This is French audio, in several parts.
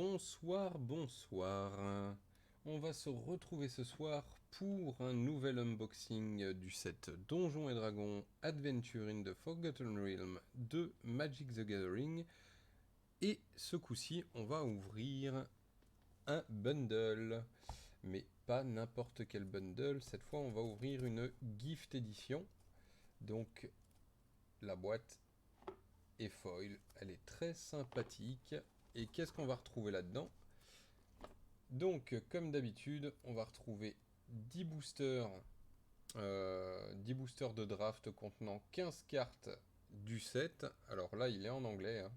Bonsoir, bonsoir. On va se retrouver ce soir pour un nouvel unboxing du set Donjons et Dragons Adventure in the Forgotten Realm de Magic the Gathering. Et ce coup-ci, on va ouvrir un bundle. Mais pas n'importe quel bundle. Cette fois, on va ouvrir une gift edition. Donc, la boîte est foil. Elle est très sympathique. Et qu'est-ce qu'on va retrouver là-dedans? Donc, comme d'habitude, on va retrouver 10 boosters, 10 boosters de draft contenant 15 cartes du set. Alors là, il est en anglais, hein.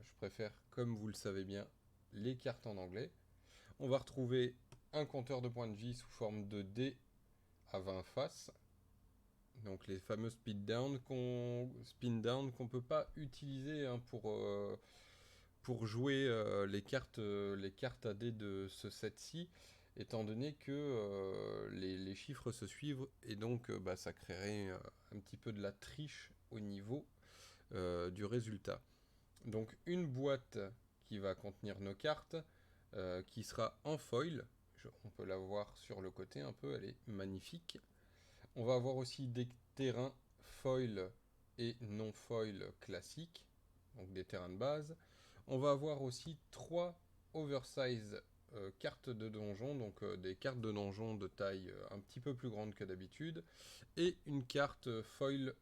Je préfère, comme vous le savez bien, les cartes en anglais. On va retrouver un compteur de points de vie sous forme de dés à 20 faces. Donc les fameux spin down qu'on peut pas utiliser, hein, pour jouer les cartes à dés de ce set-ci, étant donné que les chiffres se suivent et donc ça créerait un petit peu de la triche au niveau du résultat. Donc une boîte qui va contenir nos cartes, qui sera en foil. On peut la voir sur le côté un peu, elle est magnifique. On va avoir aussi des terrains foil et non foil classiques, donc des terrains de base. On va avoir aussi 3 oversize cartes de donjon, donc des cartes de donjon de taille un petit peu plus grande que d'habitude, et une carte foil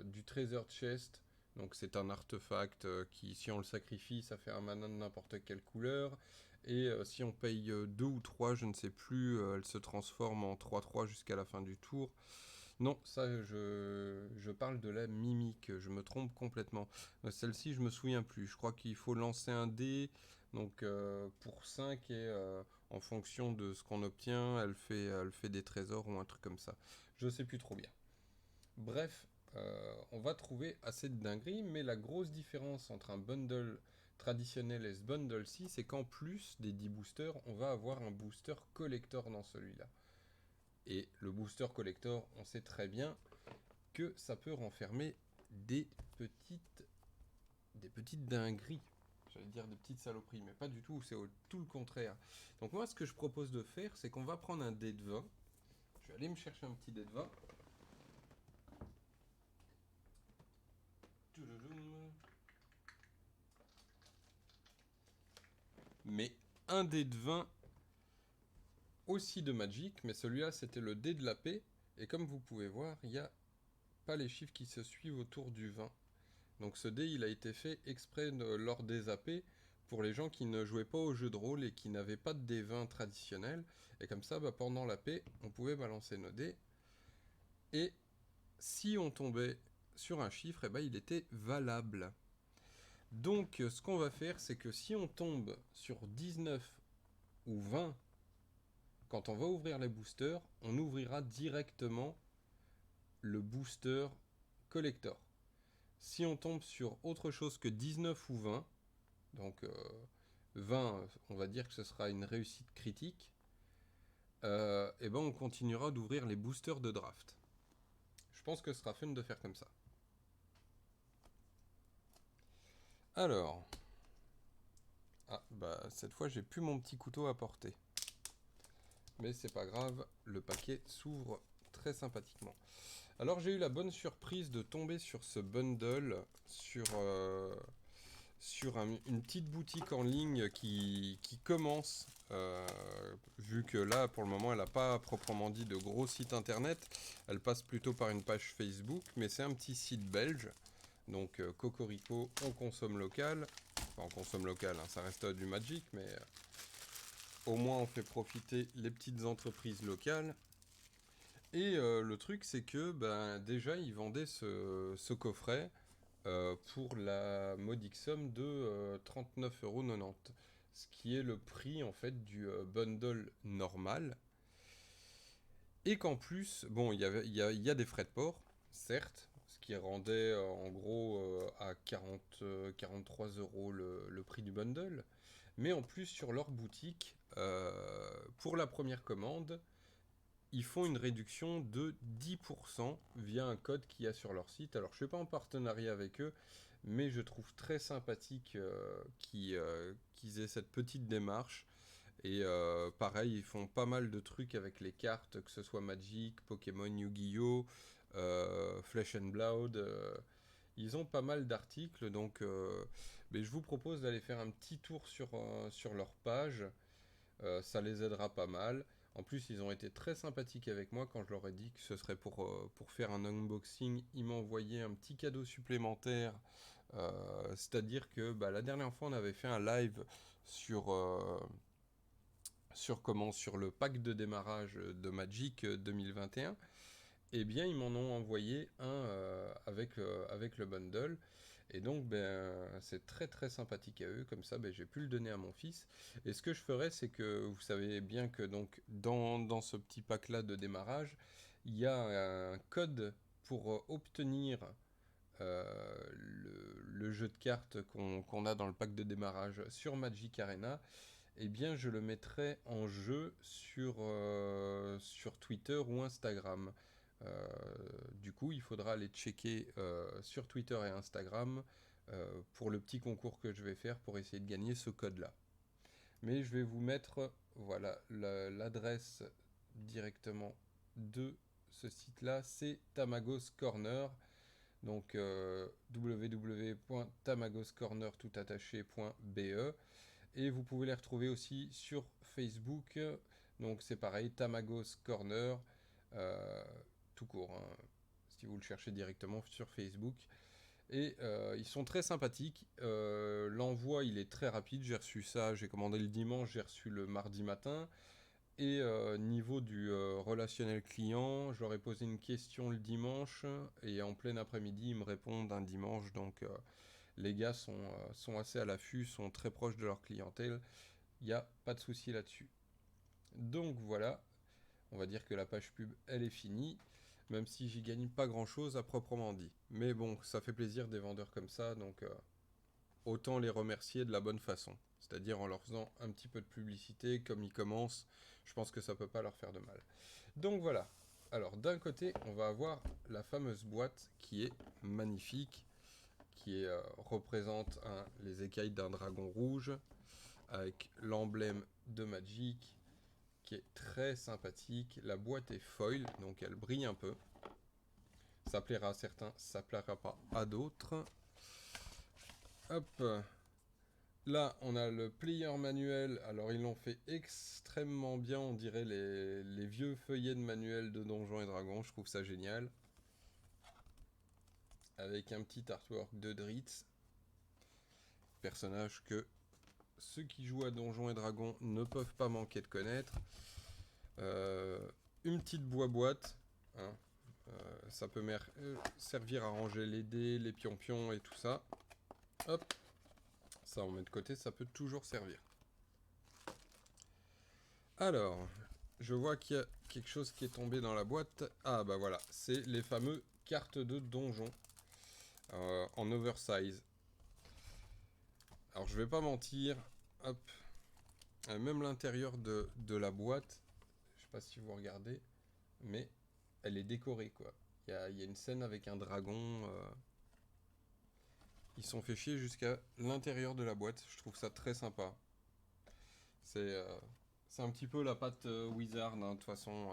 du Treasure Chest. Donc c'est un artefact qui, si on le sacrifie, ça fait un mana de n'importe quelle couleur. Et si on paye 2 ou 3, je ne sais plus, elle se transforme en 3-3 jusqu'à la fin du tour. Non, ça, je parle de la mimique, je me trompe complètement. Celle-ci, je me souviens plus. Je crois qu'il faut lancer un dé, donc pour 5, et en fonction de ce qu'on obtient, elle fait des trésors ou un truc comme ça. Je sais plus trop bien. Bref, on va trouver assez de dingueries, mais la grosse différence entre un bundle traditionnel et ce bundle-ci, c'est qu'en plus des 10 boosters, on va avoir un booster collector dans celui-là. Et le booster collector, on sait très bien que ça peut renfermer des petites dingueries. J'allais dire des petites saloperies, mais pas du tout, c'est tout le contraire. Donc moi, ce que je propose de faire, c'est qu'on va prendre un dé de 20. Je vais aller me chercher un petit dé de 20. Mais un dé de 20 aussi de Magic, mais celui-là, c'était le dé de la paix. Et comme vous pouvez voir, il n'y a pas les chiffres qui se suivent autour du 20. Donc ce dé, il a été fait exprès lors des AP pour les gens qui ne jouaient pas au jeu de rôle et qui n'avaient pas de dés 20 traditionnels. Et comme ça, pendant l'AP, on pouvait balancer nos dés. Et si on tombait sur un chiffre, il était valable. Donc ce qu'on va faire, c'est que si on tombe sur 19 ou 20, quand on va ouvrir les boosters, on ouvrira directement le booster collector. Si on tombe sur autre chose que 19 ou 20, donc 20, on va dire que ce sera une réussite critique, et on continuera d'ouvrir les boosters de draft. Je pense que ce sera fun de faire comme ça. Alors, cette fois j'ai plus mon petit couteau à porter. Mais c'est pas grave, le paquet s'ouvre très sympathiquement. Alors j'ai eu la bonne surprise de tomber sur ce bundle sur une petite boutique en ligne qui commence, vu que là pour le moment elle n'a pas proprement dit de gros site internet, elle passe plutôt par une page Facebook, mais c'est un petit site belge, donc Cocorico, on consomme local, enfin on consomme local, hein, ça reste du Magic, mais au moins on fait profiter les petites entreprises locales. Et le truc c'est que déjà ils vendaient ce coffret pour la modique somme de 39,90 €, ce qui est le prix en fait du bundle normal. Et qu'en plus, bon, il y a des frais de port, certes, ce qui rendait en gros à 43 € le prix du bundle, mais en plus sur leur boutique, pour la première commande, ils font une réduction de 10% via un code qu'il y a sur leur site. Alors je ne suis pas en partenariat avec eux, mais je trouve très sympathique qu'ils aient cette petite démarche. Et pareil, ils font pas mal de trucs avec les cartes, que ce soit Magic, Pokémon, Yu-Gi-Oh, Flesh and Blood. Ils ont pas mal d'articles, donc mais je vous propose d'aller faire un petit tour sur leur page. Ça les aidera pas mal. En plus, ils ont été très sympathiques avec moi quand je leur ai dit que ce serait pour faire un unboxing. Ils m'ont envoyé un petit cadeau supplémentaire. C'est-à-dire que bah, la dernière fois, on avait fait un live sur le pack de démarrage de Magic 2021. Eh bien, ils m'en ont envoyé un avec le bundle. Et donc, ben, c'est très très sympathique à eux. Comme ça, ben, j'ai pu le donner à mon fils. Et ce que je ferai, c'est que vous savez bien que donc dans ce petit pack-là de démarrage, il y a un code pour obtenir le jeu de cartes qu'on a dans le pack de démarrage sur Magic Arena. Eh bien, je le mettrai en jeu sur Twitter ou Instagram. Euh, du coup, il faudra aller checker sur Twitter et Instagram pour le petit concours que je vais faire pour essayer de gagner ce code-là. Mais je vais vous mettre voilà l'adresse directement de ce site-là, c'est Tamagos Corner. Donc www.tamagoscorner.be. Et vous pouvez les retrouver aussi sur Facebook. Donc c'est pareil, Tamagos Corner, euh, tout court, hein, si vous le cherchez directement sur Facebook. Et ils sont très sympathiques. L'envoi, il est très rapide. J'ai reçu ça, j'ai commandé le dimanche, j'ai reçu le mardi matin. Et niveau du relationnel client, je leur ai posé une question le dimanche. Et en plein après-midi, ils me répondent un dimanche. Donc les gars sont assez à l'affût, sont très proches de leur clientèle. Il n'y a pas de souci là-dessus. Donc voilà, on va dire que la page pub, elle est finie, même si j'y gagne pas grand-chose à proprement dit. Mais bon, ça fait plaisir des vendeurs comme ça, donc autant les remercier de la bonne façon. C'est-à-dire en leur faisant un petit peu de publicité, comme ils commencent, je pense que ça peut pas leur faire de mal. Donc voilà. Alors d'un côté, on va avoir la fameuse boîte qui est magnifique, qui représente les écailles d'un dragon rouge, avec l'emblème de Magic, qui est très sympathique. La boîte est foil, donc elle brille un peu. Ça plaira à certains, ça plaira pas à d'autres. Hop. Là, on a le player manuel. Alors, ils l'ont fait extrêmement bien. On dirait les vieux feuillets de manuel de Donjons et Dragons. Je trouve ça génial. Avec un petit artwork de Dritz. Personnage que ceux qui jouent à Donjons et Dragons ne peuvent pas manquer de connaître. Une petite boîte. Hein. Ça peut servir à ranger les dés, les pions et tout ça. Hop. Ça, on met de côté. Ça peut toujours servir. Alors, je vois qu'il y a quelque chose qui est tombé dans la boîte. Ah bah voilà, c'est les fameux cartes de donjon en oversize. Alors je vais pas mentir, hop, même l'intérieur de la boîte, je sais pas si vous regardez, mais elle est décorée quoi. Il y a une scène avec un dragon. Ils sont fait chier jusqu'à l'intérieur de la boîte. Je trouve ça très sympa. C'est euh, c'est un petit peu la patte Wizard, hein, de toute façon.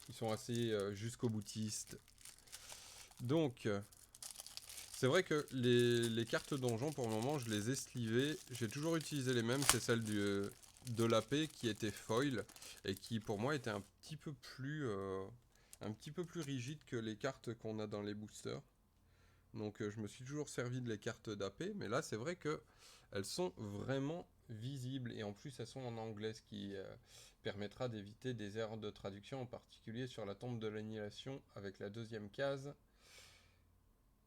Ils sont assez jusqu'au boutiste. Donc, c'est vrai que les cartes donjon, pour le moment, je les ai slivées. J'ai toujours utilisé les mêmes. C'est celle de l'AP qui était foil et qui, pour moi, était un petit peu plus rigide que les cartes qu'on a dans les boosters. Donc, je me suis toujours servi de les cartes d'AP. Mais là, c'est vrai que elles sont vraiment visibles. Et en plus, elles sont en anglais, ce qui permettra d'éviter des erreurs de traduction, en particulier sur la tombe de l'annihilation avec la deuxième case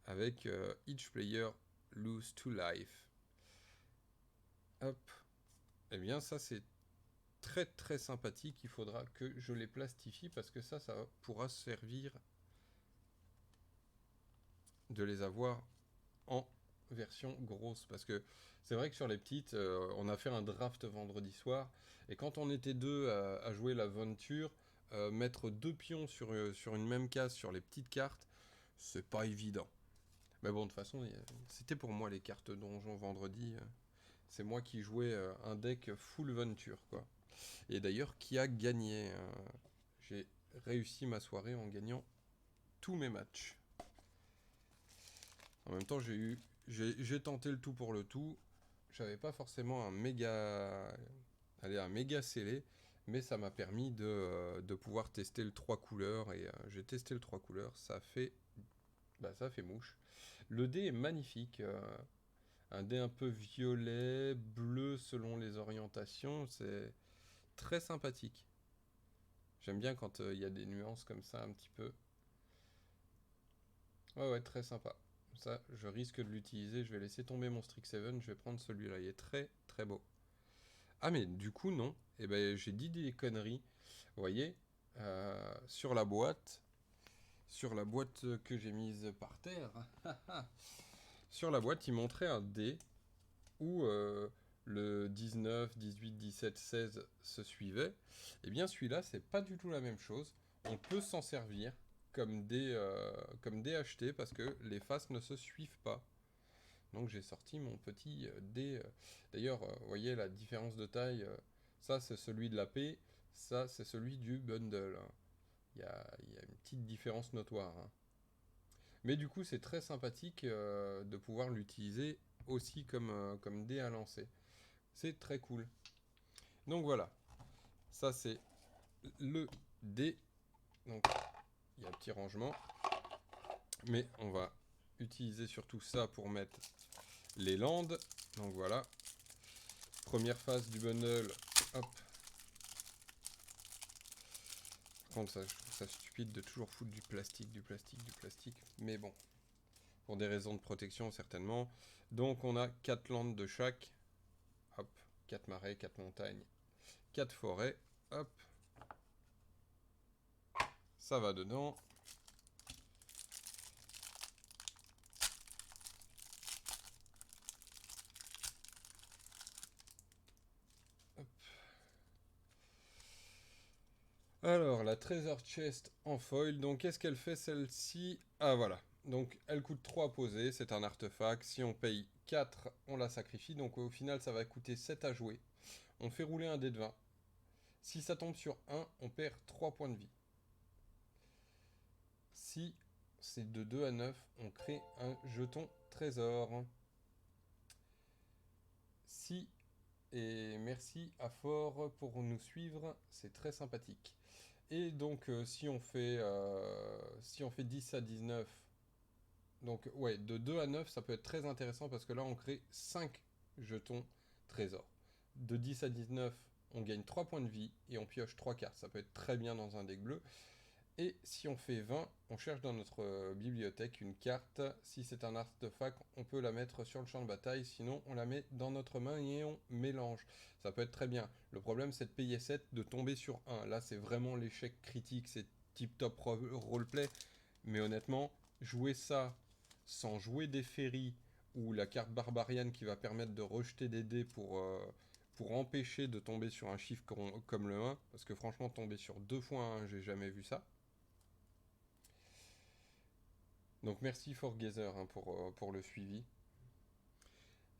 avec each player lose 2 life. Hop. Eh bien ça c'est très très sympathique. Il faudra que je les plastifie parce que ça pourra servir de les avoir en version grosse. Parce que c'est vrai que sur les petites, on a fait un draft vendredi soir. Et quand on était deux à jouer l'aventure, mettre deux pions sur une même case sur les petites cartes, c'est pas évident. Mais bon, de toute façon, c'était pour moi les cartes donjon vendredi. C'est moi qui jouais un deck full venture, quoi. Et d'ailleurs, qui a gagné. J'ai réussi ma soirée en gagnant tous mes matchs. En même temps, j'ai tenté le tout pour le tout. J'avais pas forcément un méga scellé, mais ça m'a permis de pouvoir tester le 3 couleurs. Et j'ai testé le 3 couleurs, ça fait mouche. Le dé est magnifique. Un dé un peu violet, bleu selon les orientations. C'est très sympathique. J'aime bien quand il y a des nuances comme ça un petit peu. Ouais, ouais, très sympa. Ça, je risque de l'utiliser. Je vais laisser tomber mon Strixhaven. Je vais prendre celui-là. Il est très, très beau. Ah, mais du coup, non. Eh ben, j'ai dit des conneries. Vous voyez, sur la boîte que j'ai mise par terre, sur la boîte, il montrait un dé où le 19, 18, 17, 16 se suivaient. Eh bien, celui-là, c'est pas du tout la même chose. On peut s'en servir comme dé acheté parce que les faces ne se suivent pas. Donc j'ai sorti mon petit dé. D'ailleurs, vous voyez la différence de taille. Ça, c'est celui de la P. Ça, c'est celui du bundle. Il y a une petite différence notoire, hein. Mais du coup, c'est très sympathique de pouvoir l'utiliser aussi comme dé à lancer. C'est très cool. Donc voilà, ça c'est le dé. Donc il y a un petit rangement. Mais on va utiliser surtout ça pour mettre les landes. Donc voilà. Première phase du bundle. Hop. Par contre, ça, je trouve ça stupide de toujours foutre du plastique, du plastique, du plastique. Mais bon, pour des raisons de protection certainement. Donc on a 4 landes de chaque. Hop. 4 marais, 4 montagnes, 4 forêts. Hop. Ça va dedans. Hop. Alors, la Treasure Chest en foil. Donc, qu'est-ce qu'elle fait celle-ci? Ah, voilà. Donc, elle coûte 3 à poser. C'est un artefact. Si on paye 4, on la sacrifie. Donc, au final, ça va coûter 7 à jouer. On fait rouler un dé de 20. Si ça tombe sur 1, on perd 3 points de vie. Si c'est de 2 à 9, on crée un jeton trésor. Si, et merci à Fort pour nous suivre, c'est très sympathique. Et donc si on fait 10 à 19, donc ouais, de 2 à 9, ça peut être très intéressant parce que là on crée 5 jetons trésors. De 10 à 19, on gagne 3 points de vie et on pioche 3 cartes. Ça peut être très bien dans un deck bleu. Et si on fait 20, on cherche dans notre bibliothèque une carte. Si c'est un artefact, on peut la mettre sur le champ de bataille. Sinon, on la met dans notre main et on mélange. Ça peut être très bien. Le problème, c'est de payer 7, de tomber sur 1. Là, c'est vraiment l'échec critique. C'est tip top roleplay. Mais honnêtement, jouer ça sans jouer des ferries ou la carte barbariane qui va permettre de rejeter des dés pour empêcher de tomber sur un chiffre comme le 1. Parce que franchement, tomber sur 2 fois 1, j'ai jamais vu ça. Donc merci Forgazer hein, pour le suivi.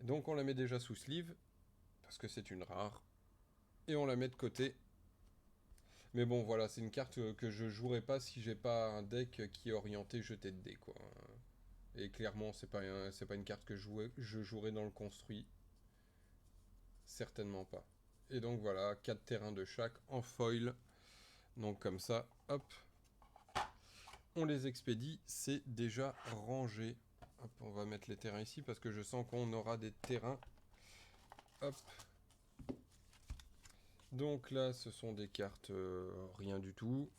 Donc on la met déjà sous sleeve, parce que c'est une rare. Et on la met de côté. Mais bon voilà, c'est une carte que je jouerai pas si j'ai pas un deck qui est orienté jeté de dés quoi. Et clairement c'est pas une carte que je jouerai dans le construit. Certainement pas. Et donc voilà, 4 terrains de chaque en foil. Donc comme ça, hop. On les expédie, c'est déjà rangé. Hop, on va mettre les terrains ici parce que je sens qu'on aura des terrains. Hop. Donc là, ce sont des cartes rien du tout.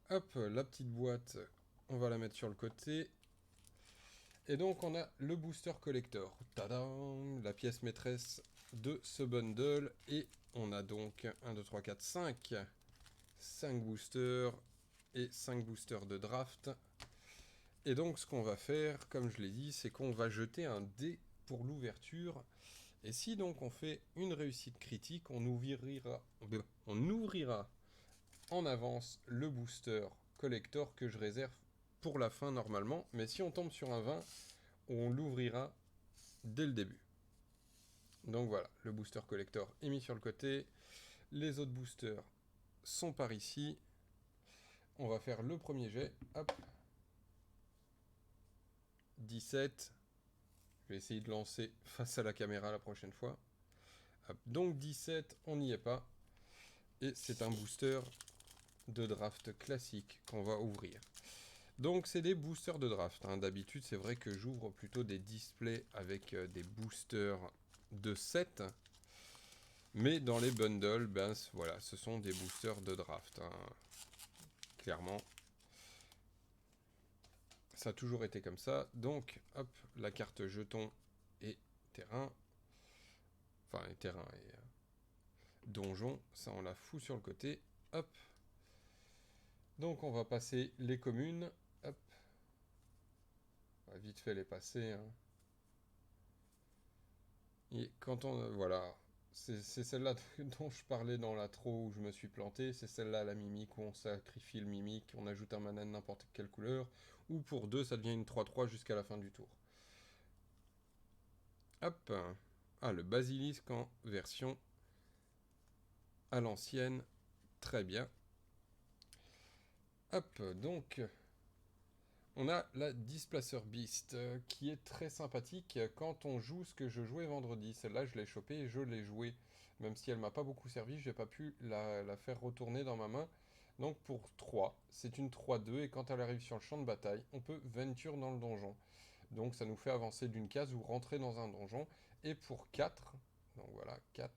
Hop, la petite boîte, on va la mettre sur le côté. Et donc on a le booster collector. Tadam, la pièce maîtresse de ce bundle. Et on a donc 1, 2, 3, 4, 5. 5 boosters et 5 boosters de draft. Et donc ce qu'on va faire, comme je l'ai dit, c'est qu'on va jeter un dé pour l'ouverture. Et si donc on fait une réussite critique, on ouvrira en avance le booster collector que je réserve pour la fin normalement, mais si on tombe sur un 20, on l'ouvrira dès le début. Donc voilà, le booster collector est mis sur le côté. Les autres boosters sont par ici. On va faire le premier jet. Hop. 17. Je vais essayer de lancer face à la caméra la prochaine fois. Hop. Donc 17, on n'y est pas. Et c'est un booster de draft classique qu'on va ouvrir. Donc c'est des boosters de draft. Hein. D'habitude, c'est vrai que j'ouvre plutôt des displays avec des boosters de 7. Mais dans les bundles, ben voilà, ce sont des boosters de draft. Hein. Clairement. Ça a toujours été comme ça. Donc, hop, la carte jeton et terrain. Enfin, et terrain et donjon. Ça, on la fout sur le côté. Hop. Donc, on va passer les communes. Hop. On va vite fait les passer. Hein. Et quand on... voilà. C'est celle-là dont je parlais dans l'intro où je me suis planté. C'est celle-là, la mimique, où on sacrifie le mimique. On ajoute un mana de n'importe quelle couleur. Ou pour 2, ça devient une 3-3 jusqu'à la fin du tour. Hop. Ah, le basilisque en version à l'ancienne. Très bien. Hop, donc, on a la Displacer Beast, qui est très sympathique quand on joue ce que je jouais vendredi. Celle-là, je l'ai chopée et je l'ai jouée. Même si elle m'a pas beaucoup servi, j'ai pas pu la faire retourner dans ma main. Donc pour 3, c'est une 3-2, et quand elle arrive sur le champ de bataille, on peut venture dans le donjon. Donc ça nous fait avancer d'une case ou rentrer dans un donjon. Et pour 4, donc voilà, 4,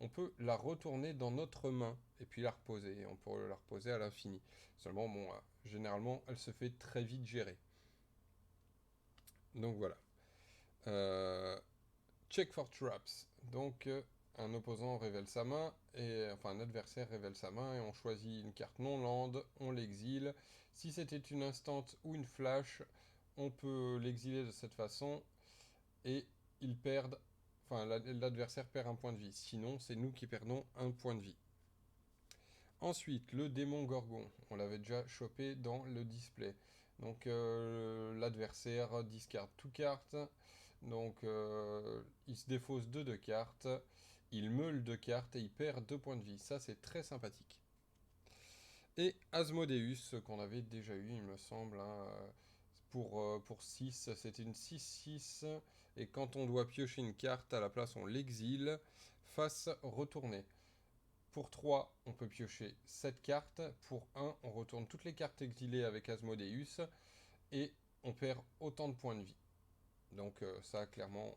on peut la retourner dans notre main et puis la reposer. On peut la reposer à l'infini. Seulement, bon, généralement, elle se fait très vite gérer. Donc voilà. Check for traps. Donc, un opposant révèle sa main, enfin un adversaire révèle sa main, et on choisit une carte non land, on l'exile. Si c'était une instant ou une flash, on peut l'exiler de cette façon, et ils perdent. Enfin, l'adversaire perd un point de vie. Sinon, c'est nous qui perdons un point de vie. Ensuite, le démon Gorgon. On l'avait déjà chopé dans le display. Donc, l'adversaire discarde toute carte. Donc, il se défausse de 2 cartes. Il meule 2 cartes et il perd 2 points de vie. Ça, c'est très sympathique. Et Asmodeus, qu'on avait déjà eu, il me semble. Hein, pour 6, c'était une 6-6. Et quand on doit piocher une carte, à la place, on l'exile. Face retournée. Pour 3, on peut piocher 7 cartes. Pour 1, on retourne toutes les cartes exilées avec Asmodeus. Et on perd autant de points de vie. Donc ça, clairement,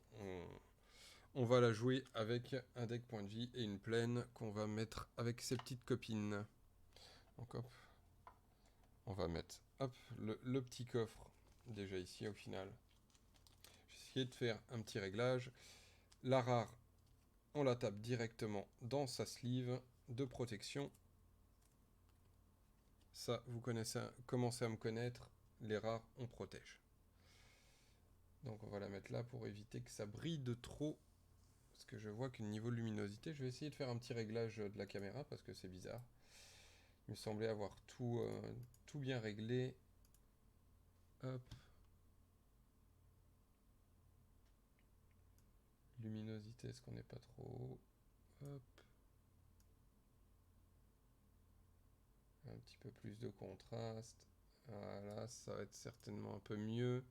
on va la jouer avec un deck point de vie et une plaine qu'on va mettre avec ses petites copines. Donc hop, on va mettre hop, le petit coffre déjà ici au final. J'ai essayé de faire un petit réglage. La rare, on la tape directement dans sa sleeve de protection. Ça, vous commencez à me connaître. Les rares, on protège. Donc on va la mettre là pour éviter que ça brille de trop. Parce que je vois que niveau de luminosité, je vais essayer de faire un petit réglage de la caméra parce que c'est bizarre. Il me semblait avoir tout bien réglé. Hop. Luminosité, est-ce qu'on n'est pas trop haut? Hop. Un petit peu plus de contraste. Voilà, ça va être certainement un peu mieux.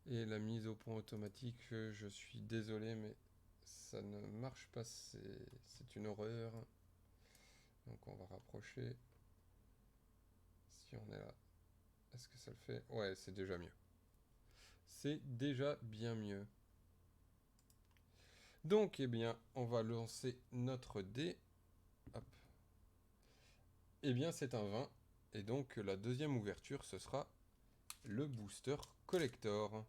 Et la mise au point automatique, je suis désolé, mais ça ne marche pas. C'est une horreur. Donc on va rapprocher. Si on est là, est-ce que ça le fait? Ouais, c'est déjà mieux. C'est déjà bien mieux. Donc, eh bien, on va lancer notre dé. Hop. Eh bien, c'est un 20. Et donc, la deuxième ouverture, ce sera le booster collector.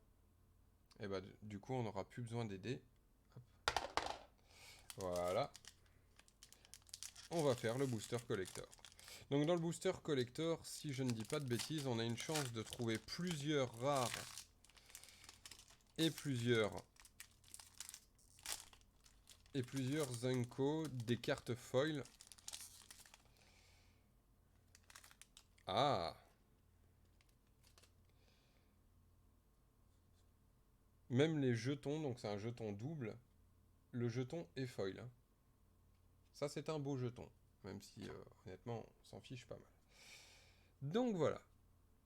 Et bah, du coup, on n'aura plus besoin des dés. Hop. Voilà. On va faire le booster collector. Donc, dans le booster collector, si je ne dis pas de bêtises, on a une chance de trouver plusieurs rares et plusieurs Zenko, des cartes foil. Ah, Même les jetons, donc c'est un jeton double, le jeton est foil, hein. Ça, c'est un beau jeton. Même si, honnêtement, on s'en fiche pas mal. Donc voilà.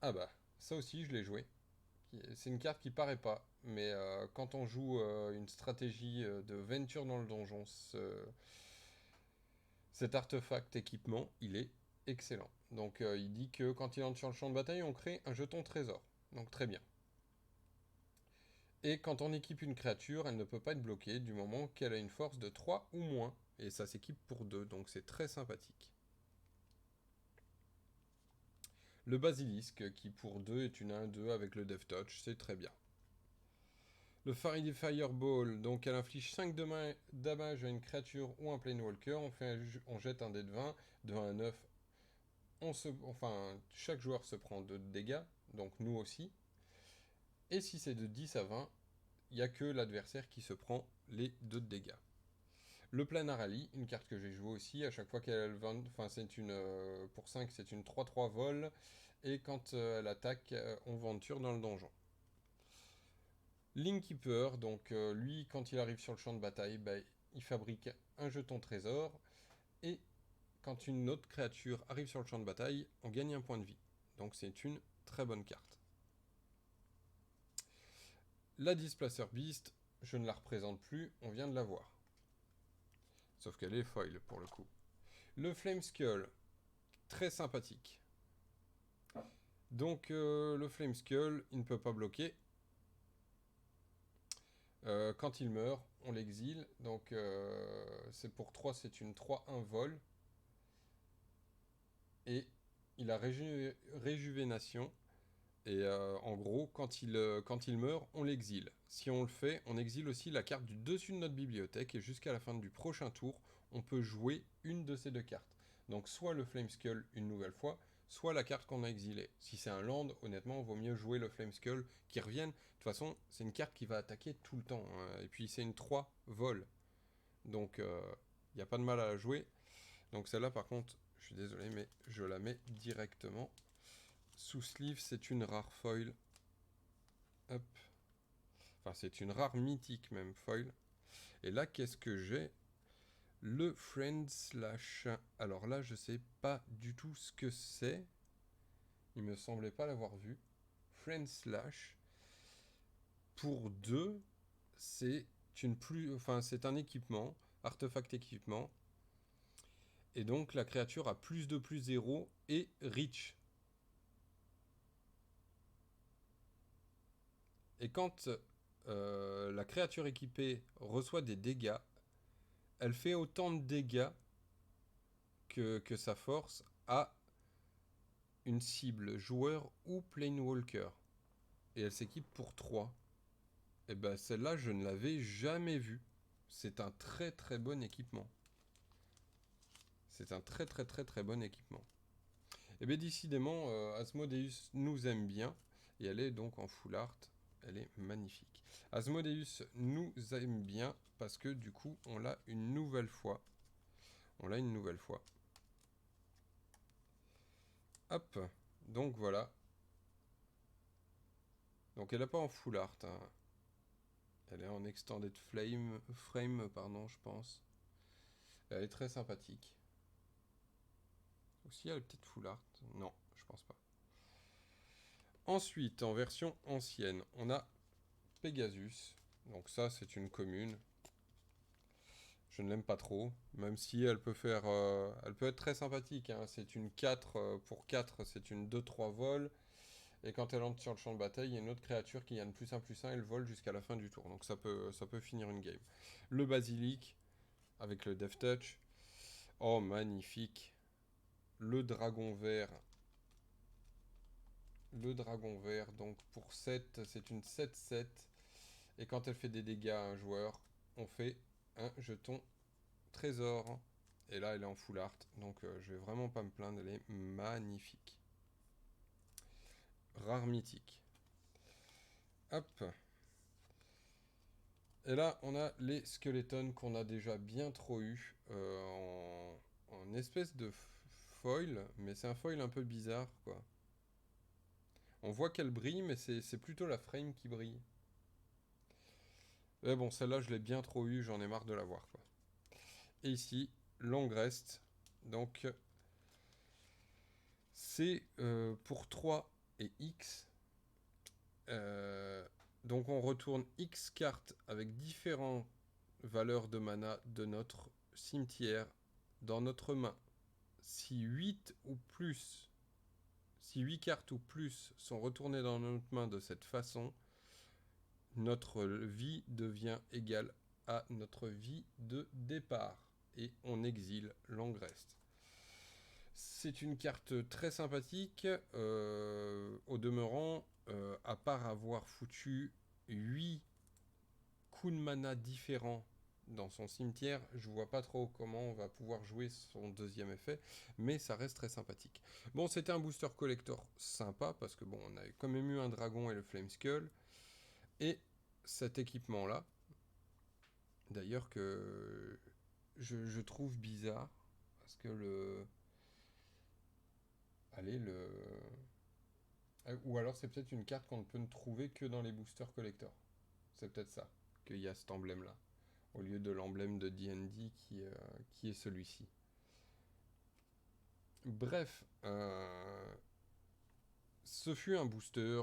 Ah bah, ça aussi, je l'ai joué. C'est une carte qui paraît pas. Mais quand on joue une stratégie de venture dans le donjon, cet artefact équipement, il est excellent. Donc il dit que quand il entre sur le champ de bataille, on crée un jeton trésor. Donc très bien. Et quand on équipe une créature, elle ne peut pas être bloquée du moment qu'elle a une force de 3 ou moins. Et ça s'équipe pour 2, donc c'est très sympathique. Le basilisque, qui pour 2 est une 1-2 avec le Death Touch, c'est très bien. Le Faraday Fireball, donc elle inflige 5 damage à une créature ou un Planewalker. On jette un dé de 20, de 1 à 9. Chaque joueur se prend 2 dégâts, donc nous aussi. Et si c'est de 10 à 20, il n'y a que l'adversaire qui se prend les 2 dégâts. Le Planar Rally, une carte que j'ai jouée aussi, à chaque fois qu'elle c'est une pour 5, c'est une 3-3 vol, et quand elle attaque, on venture dans le donjon. Linkkeeper, donc lui, quand il arrive sur le champ de bataille, bah, il fabrique un jeton trésor, et quand une autre créature arrive sur le champ de bataille, on gagne un point de vie. Donc c'est une très bonne carte. La Displacer Beast, je ne la représente plus, on vient de la voir. Sauf qu'elle est foil pour le coup. Le Flame Skull, très sympathique. Donc le Flame Skull, il ne peut pas bloquer. Quand il meurt, on l'exile. Donc c'est pour 3, c'est une 3-1 vol. Et il a réjuvénation. Et en gros, quand il meurt, on l'exile. Si on le fait, on exile aussi la carte du dessus de notre bibliothèque. Et jusqu'à la fin du prochain tour, on peut jouer une de ces deux cartes. Donc soit le Flame Skull une nouvelle fois, soit la carte qu'on a exilée. Si c'est un land, honnêtement, il vaut mieux jouer le Flame Skull qui revienne. De toute façon, c'est une carte qui va attaquer tout le temps, hein. Et puis c'est une 3 vol. Donc il n'y a pas de mal à la jouer. Donc celle-là, par contre, je suis désolé, mais je la mets directement. Sous sleeve, c'est une rare foil. Hop. Enfin, c'est une rare mythique même, foil. Et là, qu'est-ce que j'ai? Le Friend Slash. Alors là, je sais pas du tout ce que c'est. Il me semblait pas l'avoir vu. Friend Slash. Pour 2, c'est c'est un équipement, artefact équipement. Et donc la créature a +2/+0 et Reach. Et quand la créature équipée reçoit des dégâts, elle fait autant de dégâts que sa force à une cible, joueur ou Planewalker. Et elle s'équipe pour 3. Et ben celle-là, je ne l'avais jamais vue. C'est un très très bon équipement. C'est un très très très très bon équipement. Et bien décidément, Asmodeus nous aime bien. Et elle est donc en full art. Elle est magnifique. Asmodeus nous aime bien parce que du coup, on l'a une nouvelle fois. On l'a une nouvelle fois. Hop. Donc voilà. Donc elle n'est pas en full art, hein. Elle est en extended frame, pardon, je pense. Elle est très sympathique. Aussi, elle est peut-être full art. Non, je pense pas. Ensuite, en version ancienne, on a Pegasus. Donc ça, c'est une commune. Je ne l'aime pas trop, même si elle peut faire, elle peut être très sympathique, hein. C'est une 4 pour 4, c'est une 2-3 vol. Et quand elle entre sur le champ de bataille, il y a une autre créature qui gagne +1/+1, elle vole jusqu'à la fin du tour. Donc ça peut finir une game. Le basilic, avec le Death Touch. Oh, magnifique. Le dragon vert. Le dragon vert, donc pour 7, c'est une 7-7. Et quand elle fait des dégâts à un joueur, on fait un jeton trésor. Et là, elle est en full art, donc je vais vraiment pas me plaindre, elle est magnifique. Rare mythique. Hop. Et là, on a les skeletons qu'on a déjà bien trop eu en espèce de foil, mais c'est un foil un peu bizarre, quoi. On voit qu'elle brille, mais c'est plutôt la frame qui brille. Mais bon, celle-là, je l'ai bien trop eu, j'en ai marre de l'avoir, quoi. Et ici, long rest. Donc, c'est pour 3 et X. Euh, donc, on retourne X cartes avec différentes valeurs de mana de notre cimetière dans notre main. Si 8 ou plus, si 8 cartes ou plus sont retournées dans notre main de cette façon, notre vie devient égale à notre vie de départ. Et on exile Langrest. C'est une carte très sympathique. Au demeurant, à part avoir foutu 8 coups de mana différents dans son cimetière, je vois pas trop comment on va pouvoir jouer son deuxième effet, mais ça reste très sympathique. Bon, c'était un booster collector sympa, parce que bon, on a quand même eu un dragon et le Flame Skull, et cet équipement-là, d'ailleurs que je trouve bizarre, parce que le... Allez, le... Ou alors c'est peut-être une carte qu'on ne peut trouver que dans les boosters collector. C'est peut-être ça, qu'il y a cet emblème-là, au lieu de l'emblème de D&D qui est celui-ci. Bref, ce fut un booster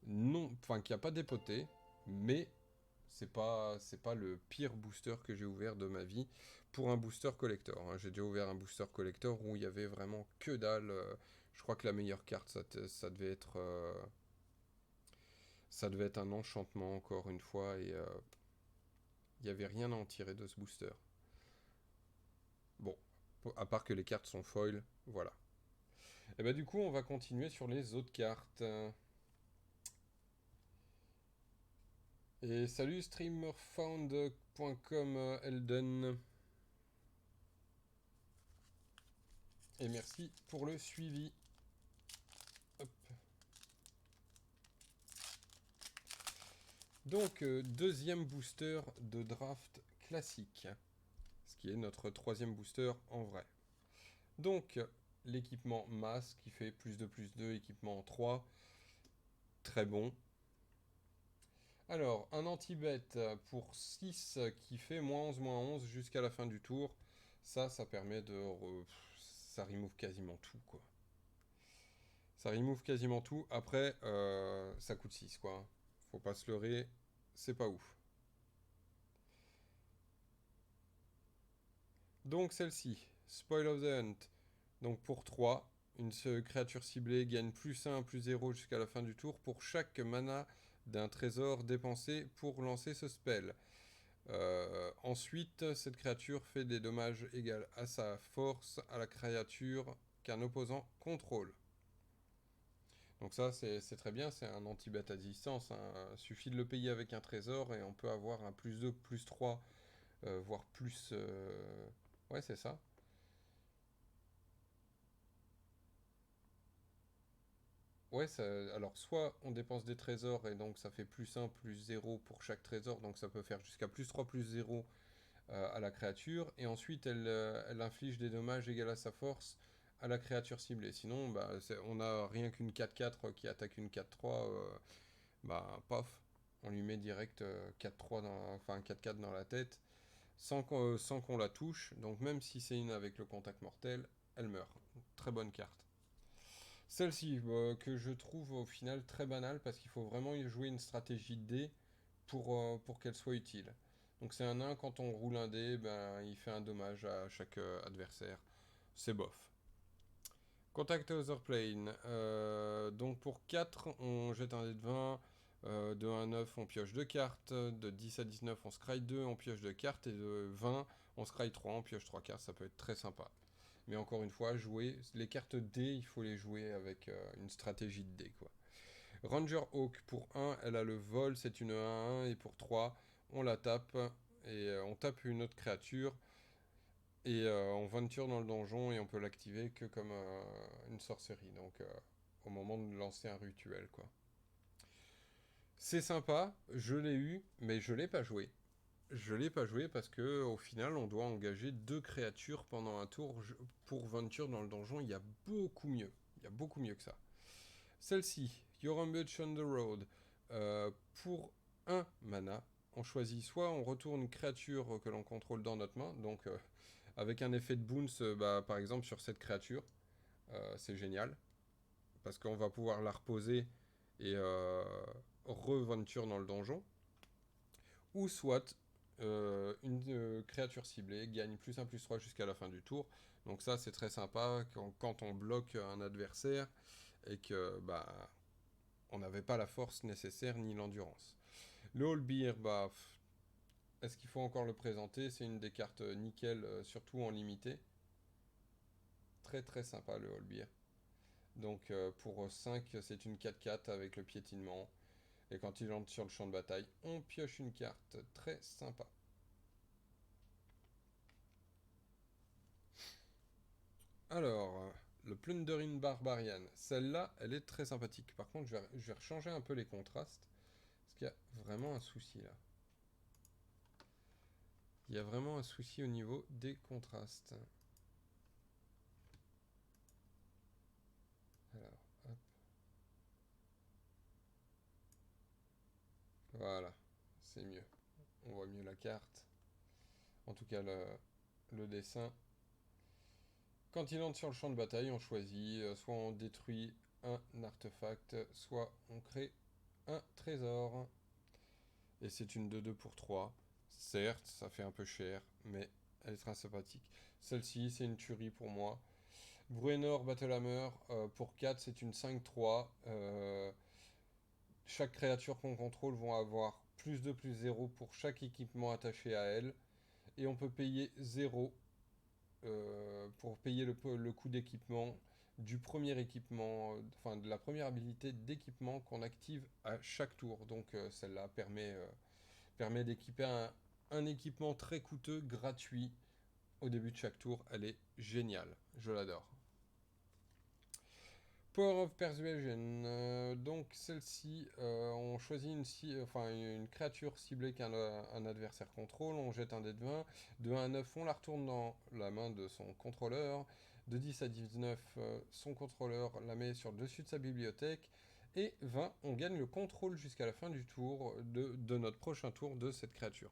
non, enfin qui a pas dépoté, mais c'est pas le pire booster que j'ai ouvert de ma vie pour un booster collector. Hein. J'ai déjà ouvert un booster collector où il y avait vraiment que dalle. Je crois que la meilleure carte, ça devait être un enchantement encore une fois et il n'y avait rien à en tirer de ce booster. Bon, à part que les cartes sont foil, voilà. Et bah du coup, on va continuer sur les autres cartes. Et salut streamerfound.com Elden. Et merci pour le suivi. Hop. Donc, deuxième booster de draft classique. Ce qui est notre troisième booster en vrai. Donc, l'équipement masse qui fait plus 2, équipement en 3. Très bon. Alors, un anti-bet pour 6 qui fait -11 jusqu'à la fin du tour. Ça permet de... ça remove quasiment tout, quoi. Ça remove quasiment tout. Après, ça coûte 6, quoi. Faut pas se leurrer, c'est pas ouf. Donc celle-ci, Spoil of the Hunt. Donc pour 3, une créature ciblée gagne +1/+0 jusqu'à la fin du tour pour chaque mana d'un trésor dépensé pour lancer ce spell. Ensuite, cette créature fait des dommages égaux à sa force à la créature qu'un opposant contrôle. Donc ça, c'est très bien, c'est un anti-bet à distance. Hein. Suffit de le payer avec un trésor et on peut avoir un +2, +3, voire plus... Ouais, c'est ça. Ouais, alors soit on dépense des trésors et donc ça fait +1/+0 pour chaque trésor, donc ça peut faire jusqu'à +3/+0 à la créature, et ensuite elle inflige des dommages égaux à sa force à la créature ciblée. Sinon, bah, on a rien qu'une 4-4 qui attaque une 4-3, bah paf, on lui met direct 4-3 enfin 4-4 dans la tête, sans qu'on la touche, donc même si c'est une avec le contact mortel, elle meurt. Très bonne carte. Celle-ci, que je trouve au final très banale parce qu'il faut vraiment y jouer une stratégie de dés pour qu'elle soit utile. Donc c'est un nain, quand on roule un dé, ben, il fait un dommage à chaque adversaire. C'est bof. Contact Other Plane. Donc pour 4, on jette un dé de 20. De 1 à 9, on pioche 2 cartes. De 10 à 19, on scry 2, on pioche 2 cartes. Et de 20, on scry 3, on pioche 3 cartes. Ça peut être très sympa. Mais encore une fois, jouer les cartes D, il faut les jouer avec une stratégie de D, quoi. Ranger Hawk, pour 1, elle a le vol, c'est une 1-1, et pour 3, on la tape, et on tape une autre créature, et on venture dans le donjon, et on peut l'activer que comme une sorcerie, donc au moment de lancer un rituel, quoi. C'est sympa, je l'ai eu, mais je l'ai pas joué. Je l'ai pas joué parce que au final, on doit engager 2 créatures pendant un tour pour venture dans le donjon. Il y a beaucoup mieux. Il y a beaucoup mieux que ça. Celle-ci, Your Ambush on the Road, pour 1 mana, on choisit soit on retourne une créature que l'on contrôle dans notre main, donc avec un effet de bounce, par exemple sur cette créature, c'est génial, parce qu'on va pouvoir la reposer et reventure dans le donjon, ou soit une créature ciblée gagne +1/+3 jusqu'à la fin du tour. Donc ça c'est très sympa quand on bloque un adversaire et que on n'avait pas la force nécessaire ni l'endurance. Le Holbeer, est-ce qu'il faut encore le présenter? C'est une des cartes nickel, surtout en limité. Très très sympa le Holbeer. Donc pour 5, c'est une 4/4 avec le piétinement. Et quand il entre sur le champ de bataille, on pioche une carte. Très sympa. Alors, le Plundering Barbarian. Celle-là, elle est très sympathique. Par contre, je vais changer un peu les contrastes. Parce qu'il y a vraiment un souci là. Il y a vraiment un souci au niveau des contrastes. Alors, hop. Voilà, c'est mieux. On voit mieux la carte. En tout cas, le dessin. Quand il entre sur le champ de bataille, on choisit, soit on détruit un artefact, soit on crée un trésor. Et c'est une 2/2 pour 3. Certes, ça fait un peu cher, mais elle est très sympathique. Celle-ci, c'est une tuerie pour moi. Bruenor Battlehammer, pour 4, c'est une 5/3. Chaque créature qu'on contrôle vont avoir +2/+0 pour chaque équipement attaché à elle. Et on peut payer 0 pour payer le coût d'équipement du premier équipement, enfin de la première habilité d'équipement qu'on active à chaque tour. Donc celle-là permet d'équiper un équipement très coûteux, gratuit, au début de chaque tour. Elle est géniale, je l'adore. Power of Persuasion, donc celle-ci, on choisit une créature ciblée qu'un adversaire contrôle, on jette un dé de 20, de 1 à 9, on la retourne dans la main de son contrôleur, de 10 à 19, son contrôleur la met sur le dessus de sa bibliothèque, et 20, on gagne le contrôle jusqu'à la fin du tour, de notre prochain tour de cette créature.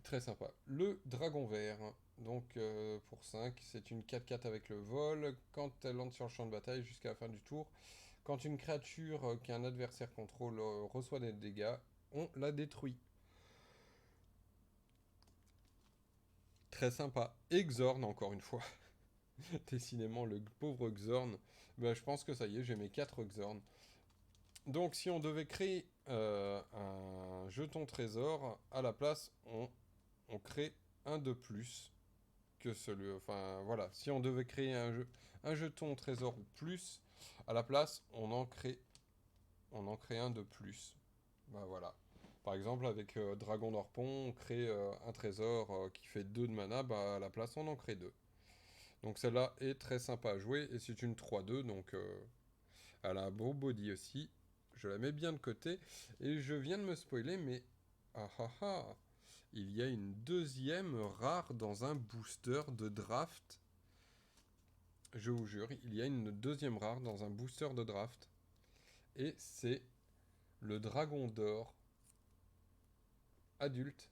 Très sympa. Le dragon vert, donc pour 5, c'est une 4/4 avec le vol. Quand elle entre sur le champ de bataille jusqu'à la fin du tour, quand une créature qu'un adversaire contrôle reçoit des dégâts, on la détruit. Très sympa. Et Xorn, encore une fois. Décidément, le pauvre Xorn. Je pense que ça y est, j'ai mes 4 Xorn. Donc si on devait créer un jeton trésor, à la place, on crée un de plus que celui... Enfin, voilà. Si on devait créer un jeton trésor ou plus, à la place, on en crée un de plus. Voilà. Par exemple, avec Dragon d'Orpon, on crée un trésor qui fait 2 de mana, à la place, on en crée 2. Donc celle-là est très sympa à jouer, et c'est une 3/2, donc elle a un beau body aussi. Je la mets bien de côté, et je viens de me spoiler, mais... Ah ah ah, il y a une deuxième rare dans un booster de draft. Je vous jure, il y a une deuxième rare dans un booster de draft. Et c'est le dragon d'or adulte.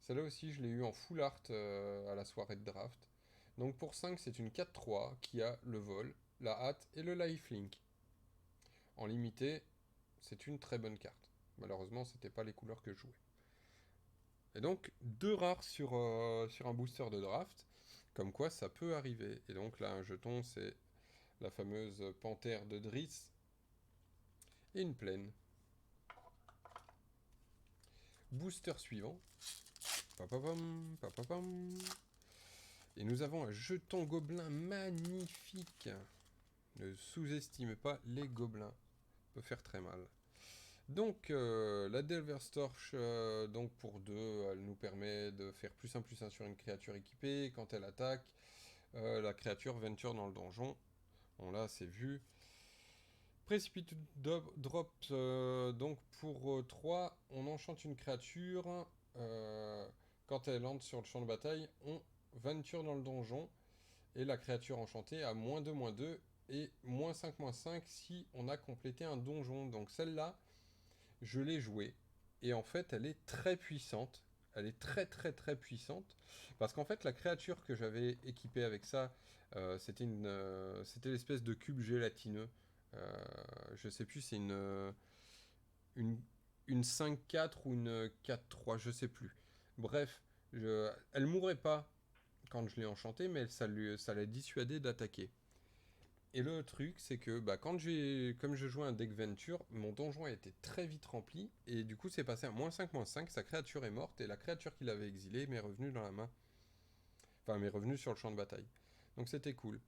Celle-là aussi, je l'ai eu en full art à la soirée de draft. Donc pour 5, c'est une 4/3 qui a le vol, la hâte et le lifelink. En limité, c'est une très bonne carte. Malheureusement, c'était pas les couleurs que je jouais. Et donc, 2 rares sur un booster de draft. Comme quoi, ça peut arriver. Et donc là, un jeton, c'est la fameuse panthère de Driss. Et une plaine. Booster suivant. Papapam, papapam. Et nous avons un jeton gobelin magnifique. Ne sous-estimez pas les gobelins. Ça peut faire très mal. Donc, la Delver's Torch, donc pour 2, elle nous permet de faire +1/+1 sur une créature équipée. Quand elle attaque, la créature venture dans le donjon. On l'a assez vu. Precipitate Drops, donc pour 3, on enchante une créature. Quand elle entre sur le champ de bataille, on venture dans le donjon. Et la créature enchantée a -2/-2 et -5/-5 si on a complété un donjon. Donc celle-là, Je l'ai jouée, et en fait, elle est très puissante. Elle est très très très puissante, parce qu'en fait, la créature que j'avais équipée avec ça, c'était l'espèce de cube gélatineux. Je sais plus, c'est une, une 5-4 ou une 4-3, je sais plus. Bref, elle mourrait pas quand je l'ai enchantée, mais ça l'a dissuadé d'attaquer. Et le truc, c'est que bah, comme je jouais un deck Venture, mon donjon a été très vite rempli, et du coup c'est passé à -5/-5, sa créature est morte, et la créature qu'il avait exilée m'est revenue dans la main. Enfin, m'est revenue sur le champ de bataille. Donc c'était cool.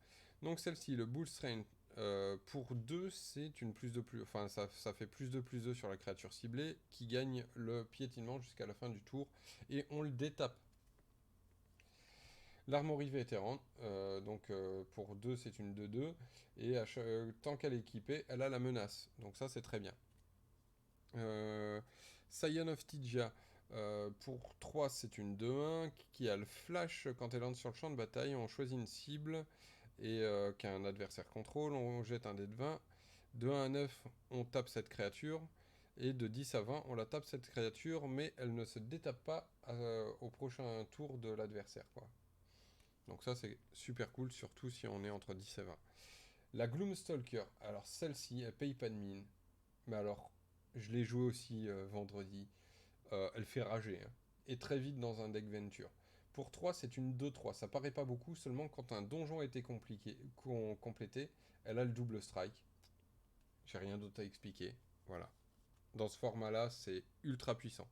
Donc celle-ci, le Bull Strain, pour 2, c'est une plus de plus... Enfin, ça fait plus de sur la créature ciblée, qui gagne le piétinement jusqu'à la fin du tour, et on le détape. L'Armory Vétéran, pour 2 c'est une 2-2, et tant qu'elle est équipée, elle a la menace. Donc ça c'est très bien. Scion of Tygia, pour 3 c'est une 2-1, qui a le flash quand elle entre sur le champ de bataille, on choisit une cible, et qu'un adversaire contrôle, on jette un dé de 20. De 1 à 9, on tape cette créature, et de 10 à 20, on la tape cette créature, mais elle ne se détape pas au prochain tour de l'adversaire, quoi. Donc ça c'est super cool, surtout si on est entre 10 et 20. La Gloomstalker, alors celle-ci, elle paye pas de mine. Mais alors, je l'ai jouée aussi vendredi. Elle fait rager, hein. Et très vite dans un deck Venture. Pour 3, c'est une 2-3. Ça paraît pas beaucoup, seulement quand un donjon a été complété, elle a le double strike. J'ai rien d'autre à expliquer. Voilà. Dans ce format-là, c'est ultra puissant.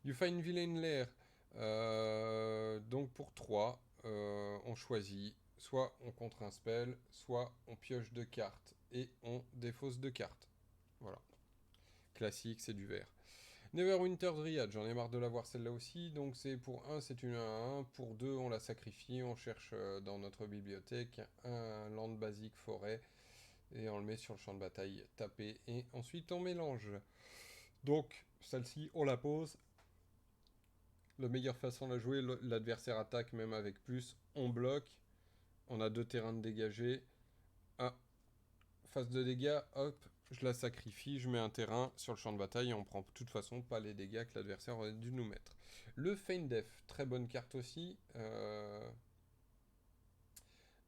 You Find Villain Lair. Donc pour 3, on choisit soit on contre un spell, soit on pioche 2 cartes et on défausse 2 cartes. Voilà. Classique, c'est du vert. Neverwinter Dryad, j'en ai marre de l'avoir celle-là aussi. Donc c'est pour 1, c'est une 1-1. Pour 2, on la sacrifie. On cherche dans notre bibliothèque un land basique forêt. Et on le met sur le champ de bataille tapé. Et ensuite on mélange. Donc celle-ci, on la pose. La meilleure façon de la jouer, l'adversaire attaque même avec plus. On bloque. On a 2 terrains de dégagés. Ah, phase de dégâts, hop, je la sacrifie, je mets un terrain sur le champ de bataille et on prend de toute façon pas les dégâts que l'adversaire aurait dû nous mettre. Le Feint Death, très bonne carte aussi.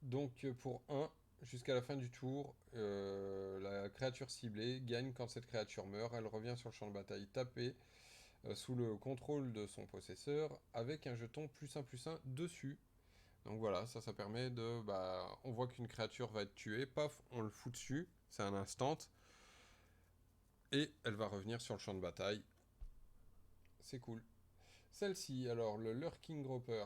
Donc pour 1, jusqu'à la fin du tour, la créature ciblée gagne quand cette créature meurt. Elle revient sur le champ de bataille tapée sous le contrôle de son possesseur avec un jeton +1/+1 dessus. Donc voilà, ça permet de... Bah, on voit qu'une créature va être tuée, paf, on le fout dessus, c'est un instant, et elle va revenir sur le champ de bataille. C'est cool. Celle-ci, alors, le Lurking Groper,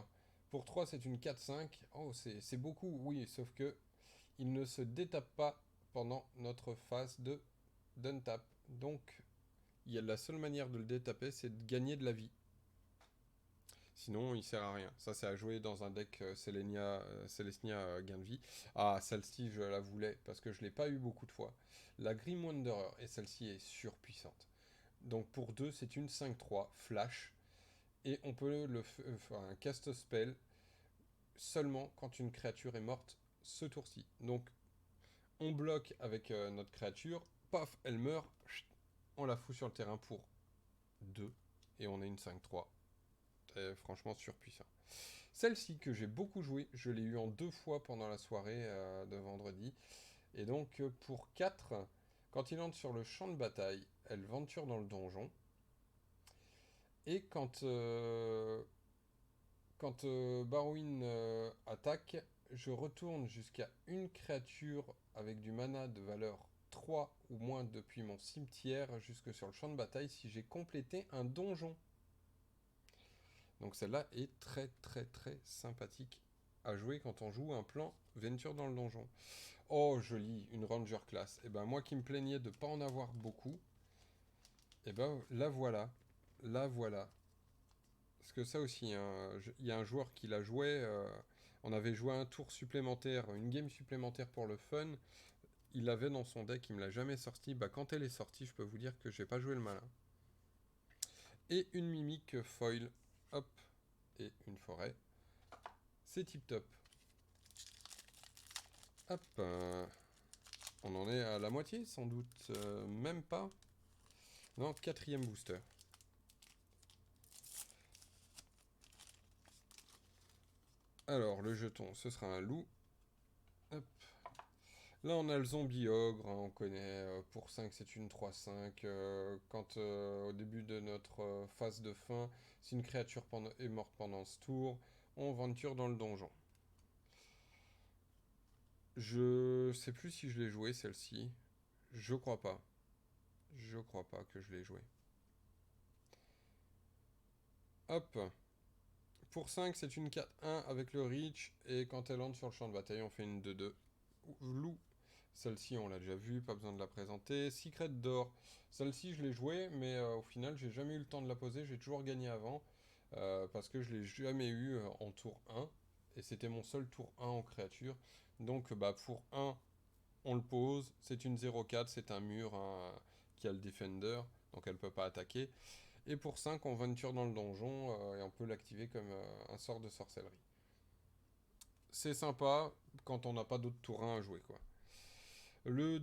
pour 3 c'est une 4-5. Oh, c'est beaucoup, oui, sauf que il ne se détape pas pendant notre phase de d'untap. Donc, la seule manière de le détaper, c'est de gagner de la vie. Sinon, il sert à rien. Ça, c'est à jouer dans un deck Selesnya gain de vie. Ah, celle-ci, je la voulais parce que je l'ai pas eu beaucoup de fois. La Grim Wanderer, et celle-ci est surpuissante. Donc pour 2, c'est une 5-3 flash. Et on peut faire un cast spell seulement quand une créature est morte ce tour-ci. Donc on bloque avec notre créature. Paf, elle meurt. Chut, on la fout sur le terrain pour 2. Et on a une 5-3. Franchement surpuissant. Celle-ci que j'ai beaucoup joué, je l'ai eu en 2 fois pendant la soirée de vendredi. Et donc pour 4, quand il entre sur le champ de bataille, elle venture dans le donjon. Et quand Barwin attaque, je retourne jusqu'à une créature avec du mana de valeur 3 ou moins depuis mon cimetière jusque sur le champ de bataille si j'ai complété un donjon. Donc celle-là est très très très sympathique à jouer quand on joue un plan Venture dans le donjon. Oh joli, une Ranger class. Et ben moi qui me plaignais de pas en avoir beaucoup, et ben la voilà. La voilà. Parce que ça aussi, hein, il y a un joueur qui l'a joué, on avait joué un tour supplémentaire, une game supplémentaire pour le fun, il l'avait dans son deck, il me l'a jamais sorti, bah quand elle est sortie, je peux vous dire que j'ai pas joué le malin. Et une mimique foil, hop, et une forêt. C'est tip top. Hop, on en est à la moitié sans doute, même pas. Non, 4e booster. Alors, le jeton, ce sera un loup. Hop. Là, on a le zombie ogre, hein, on connaît. Pour 5, c'est une 3-5. Quand au début de notre phase de fin, si une créature est morte pendant ce tour, on venture dans le donjon. Je sais plus si je l'ai joué celle-ci. Je crois pas. Je crois pas que je l'ai joué. Hop. Pour 5, c'est une 4-1 avec le reach. Et quand elle entre sur le champ de bataille, on fait une 2-2. Loup. Celle-ci, on l'a déjà vue, pas besoin de la présenter. Secret d'or. Celle-ci, je l'ai jouée, mais au final, j'ai jamais eu le temps de la poser. J'ai toujours gagné avant. Parce que je l'ai jamais eu en tour 1. Et c'était mon seul tour 1 en créature. Donc, bah, pour 1, on le pose. C'est une 0-4, c'est un mur qui a le Defender. Donc, elle peut pas attaquer. Et pour 5, on venture dans le donjon et on peut l'activer comme un sort de sorcellerie. C'est sympa quand on n'a pas d'autres tours 1 à jouer, quoi. Le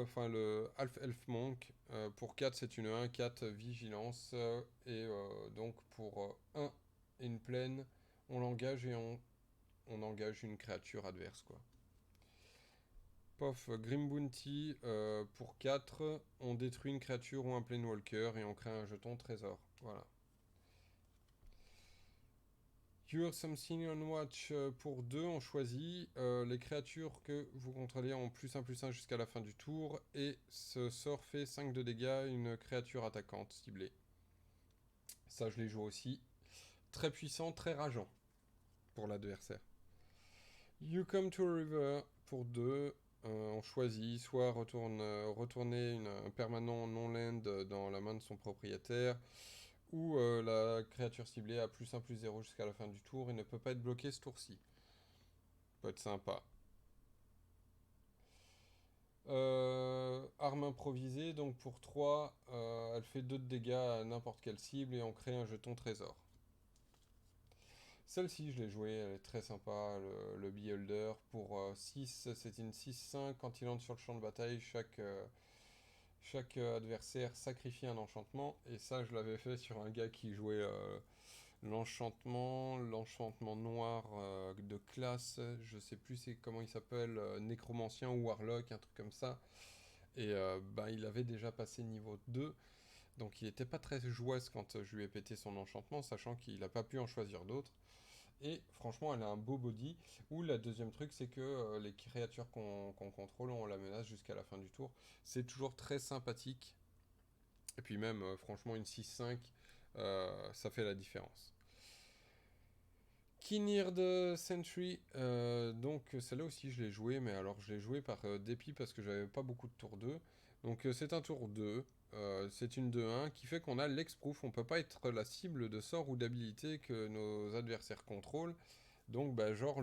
enfin le Half Elf Monk, pour 4 c'est une 1-4 vigilance, et donc pour 1 et une plaine, on l'engage et on engage une créature adverse, quoi. Pof, Grim Bounty, pour 4, on détruit une créature ou un Planewalker et on crée un jeton trésor. Voilà. You're Something on Watch, pour 2, on choisit. Les créatures que vous contrôlez ont +1/+1 jusqu'à la fin du tour. Et ce sort fait 5 de dégâts, une créature attaquante ciblée. Ça, je les joue aussi. Très puissant, très rageant pour l'adversaire. You Come to a River, pour 2. On choisit soit retourner un permanent non-land dans la main de son propriétaire, ou la créature ciblée a +1/+0 jusqu'à la fin du tour et ne peut pas être bloquée ce tour-ci. Peut être sympa. Arme improvisée, donc pour 3, elle fait 2 de dégâts à n'importe quelle cible et on crée un jeton trésor. Celle-ci, je l'ai jouée, elle est très sympa, le Beholder. Pour 6, c'est une 6-5. Quand il entre sur le champ de bataille, chaque adversaire sacrifie un enchantement. Et ça, je l'avais fait sur un gars qui jouait l'enchantement noir de classe. Je sais plus comment il s'appelle, nécromancien ou warlock, un truc comme ça. Et bah, il avait déjà passé niveau 2, donc il n'était pas très jouesse quand je lui ai pété son enchantement, sachant qu'il n'a pas pu en choisir d'autres. Et franchement, elle a un beau body. Ou la deuxième truc, c'est que les créatures qu'on contrôle, on la menace jusqu'à la fin du tour. C'est toujours très sympathique. Et puis même, franchement, une 6-5, ça fait la différence. Kinir de Sentry, donc celle-là aussi je l'ai joué, mais alors je l'ai joué par dépit parce que j'avais pas beaucoup de tour 2. Donc c'est un tour 2, c'est une 2-1 qui fait qu'on a l'exproof, on peut pas être la cible de sort ou d'habilité que nos adversaires contrôlent. Donc bah, genre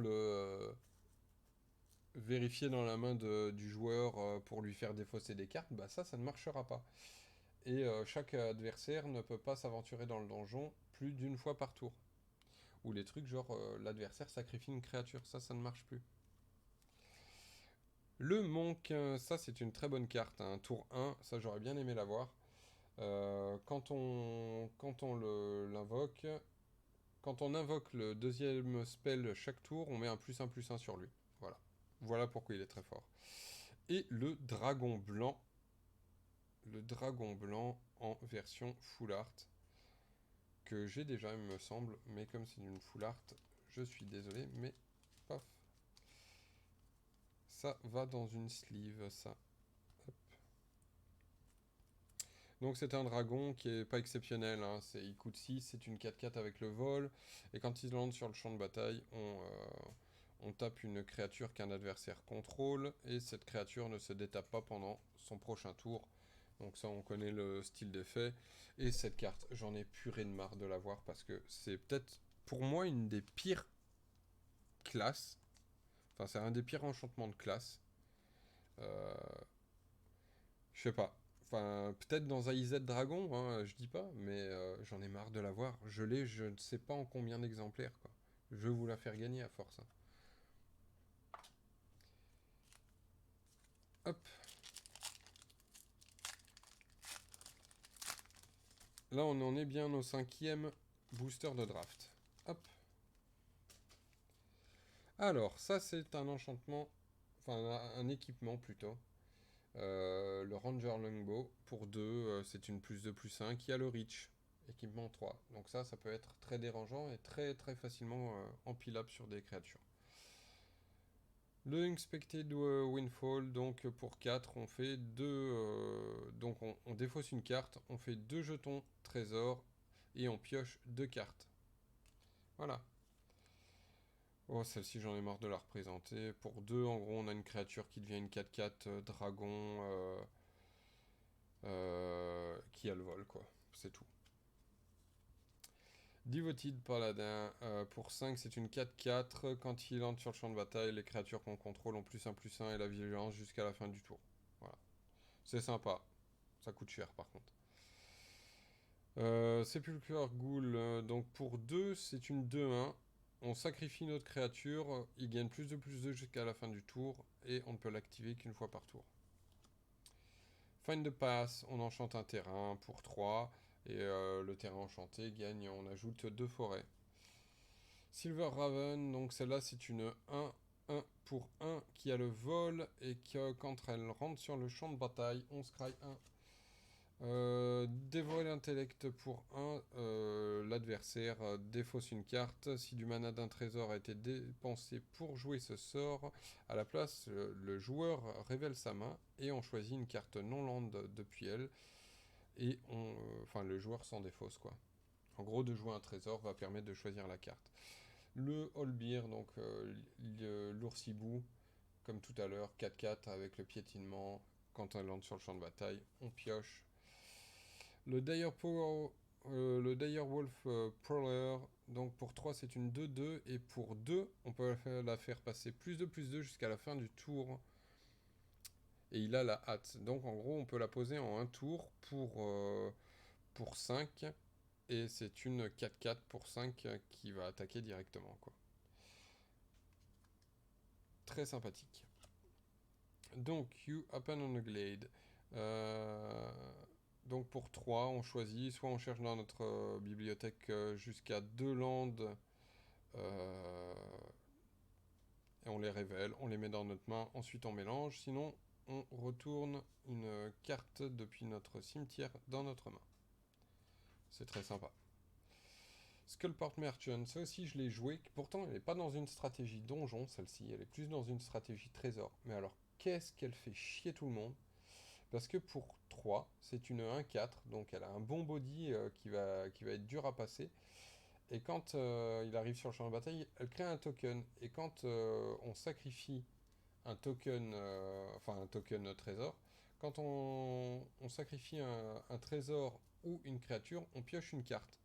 vérifier dans la main du joueur pour lui faire défausser des cartes, bah ça ne marchera pas. Et chaque adversaire ne peut pas s'aventurer dans le donjon plus d'une fois par tour. Ou les trucs genre l'adversaire sacrifie une créature, ça ne marche plus. Le Monk, ça c'est une très bonne carte, hein. Tour 1, ça j'aurais bien aimé l'avoir. Quand on l'invoque, quand on invoque le deuxième spell chaque tour, on met un +1/+1 sur lui. Voilà. Voilà pourquoi il est très fort. Et le dragon blanc. Le dragon blanc en version full art. Que j'ai déjà, il me semble, mais comme c'est une full art, je suis désolé, mais paf. Ça va dans une sleeve, ça. Hop. Donc c'est un dragon qui est pas exceptionnel, hein. Il coûte 6, c'est une 4-4 avec le vol. Et quand il lance sur le champ de bataille, on tape une créature qu'un adversaire contrôle. Et cette créature ne se détape pas pendant son prochain tour. Donc ça, on connaît le style d'effet. Et cette carte, j'en ai purée de marre de l'avoir parce que c'est peut-être pour moi une des pires classes. Enfin, c'est un des pires enchantements de classe. Euh, je sais pas. Enfin, peut-être dans AIZ Dragon, hein, je dis pas, mais j'en ai marre de l'avoir. Je l'ai, je ne sais pas en combien d'exemplaires, quoi. Je veux vous la faire gagner à force, hein. Hop. Là, on en est bien au 5e booster de draft. Hop. Alors, ça, c'est un enchantement, enfin, un équipement plutôt. Le Ranger Longbow, pour 2, c'est une +2/+1 qui a le Reach, équipement 3. Donc ça peut être très dérangeant et très très facilement empilable sur des créatures. Le Unexpected Windfall, donc pour 4, on fait 2... donc on défausse une carte, on fait 2 jetons trésor et on pioche 2 cartes. Voilà. Oh, celle-ci, j'en ai marre de la représenter. Pour 2, en gros, on a une créature qui devient une 4/4 dragon qui a le vol, quoi. C'est tout. Devoted Paladin, pour 5, c'est une 4/4. Quand il entre sur le champ de bataille, les créatures qu'on contrôle ont +1/+1 et la vigilance jusqu'à la fin du tour. Voilà. C'est sympa. Ça coûte cher, par contre. Sepulchre Ghoul, donc pour 2, c'est une 2/1. On sacrifie notre créature, il gagne +2/+2 jusqu'à la fin du tour, et on ne peut l'activer qu'une fois par tour. Find the Path, on enchante un terrain pour 3, et le terrain enchanté gagne, on ajoute 2 forêts. Silver Raven, donc celle-là c'est une 1/1 pour 1 qui a le vol, et que quand elle rentre sur le champ de bataille, on scry 1. Dévorer l'intellect pour 1, l'adversaire défausse une carte. Si du mana d'un trésor a été dépensé pour jouer ce sort, à la place, le joueur révèle sa main et on choisit une carte non land depuis elle. Et enfin, le joueur s'en défausse, quoi. En gros, de jouer un trésor va permettre de choisir la carte. Le Holbeer, donc l'oursibou, comme tout à l'heure, 4/4 avec le piétinement. Quand elle entre sur le champ de bataille, on pioche. Le Direwolf Prowler, donc pour 3 c'est une 2/2 et pour 2 on peut la faire passer +2/+2 jusqu'à la fin du tour. Et il a la hâte. Donc en gros on peut la poser en un tour pour 5. Et c'est une 4/4 pour 5 qui va attaquer directement, quoi. Très sympathique. Donc You Happen on a Glade. Donc pour 3, on choisit, soit on cherche dans notre bibliothèque jusqu'à 2 landes, et on les révèle, on les met dans notre main, ensuite on mélange, sinon on retourne une carte depuis notre cimetière dans notre main. C'est très sympa. Skullport Merchant, ça aussi je l'ai joué, pourtant elle n'est pas dans une stratégie donjon, celle-ci, elle est plus dans une stratégie trésor. Mais alors, qu'est-ce qu'elle fait chier tout le monde? Parce que pour 3, c'est une 1/4, donc elle a un bon body qui va être dur à passer. Et quand il arrive sur le champ de bataille, elle crée un token. Et quand on sacrifie un token, enfin un token trésor, quand on sacrifie un trésor ou une créature, on pioche une carte.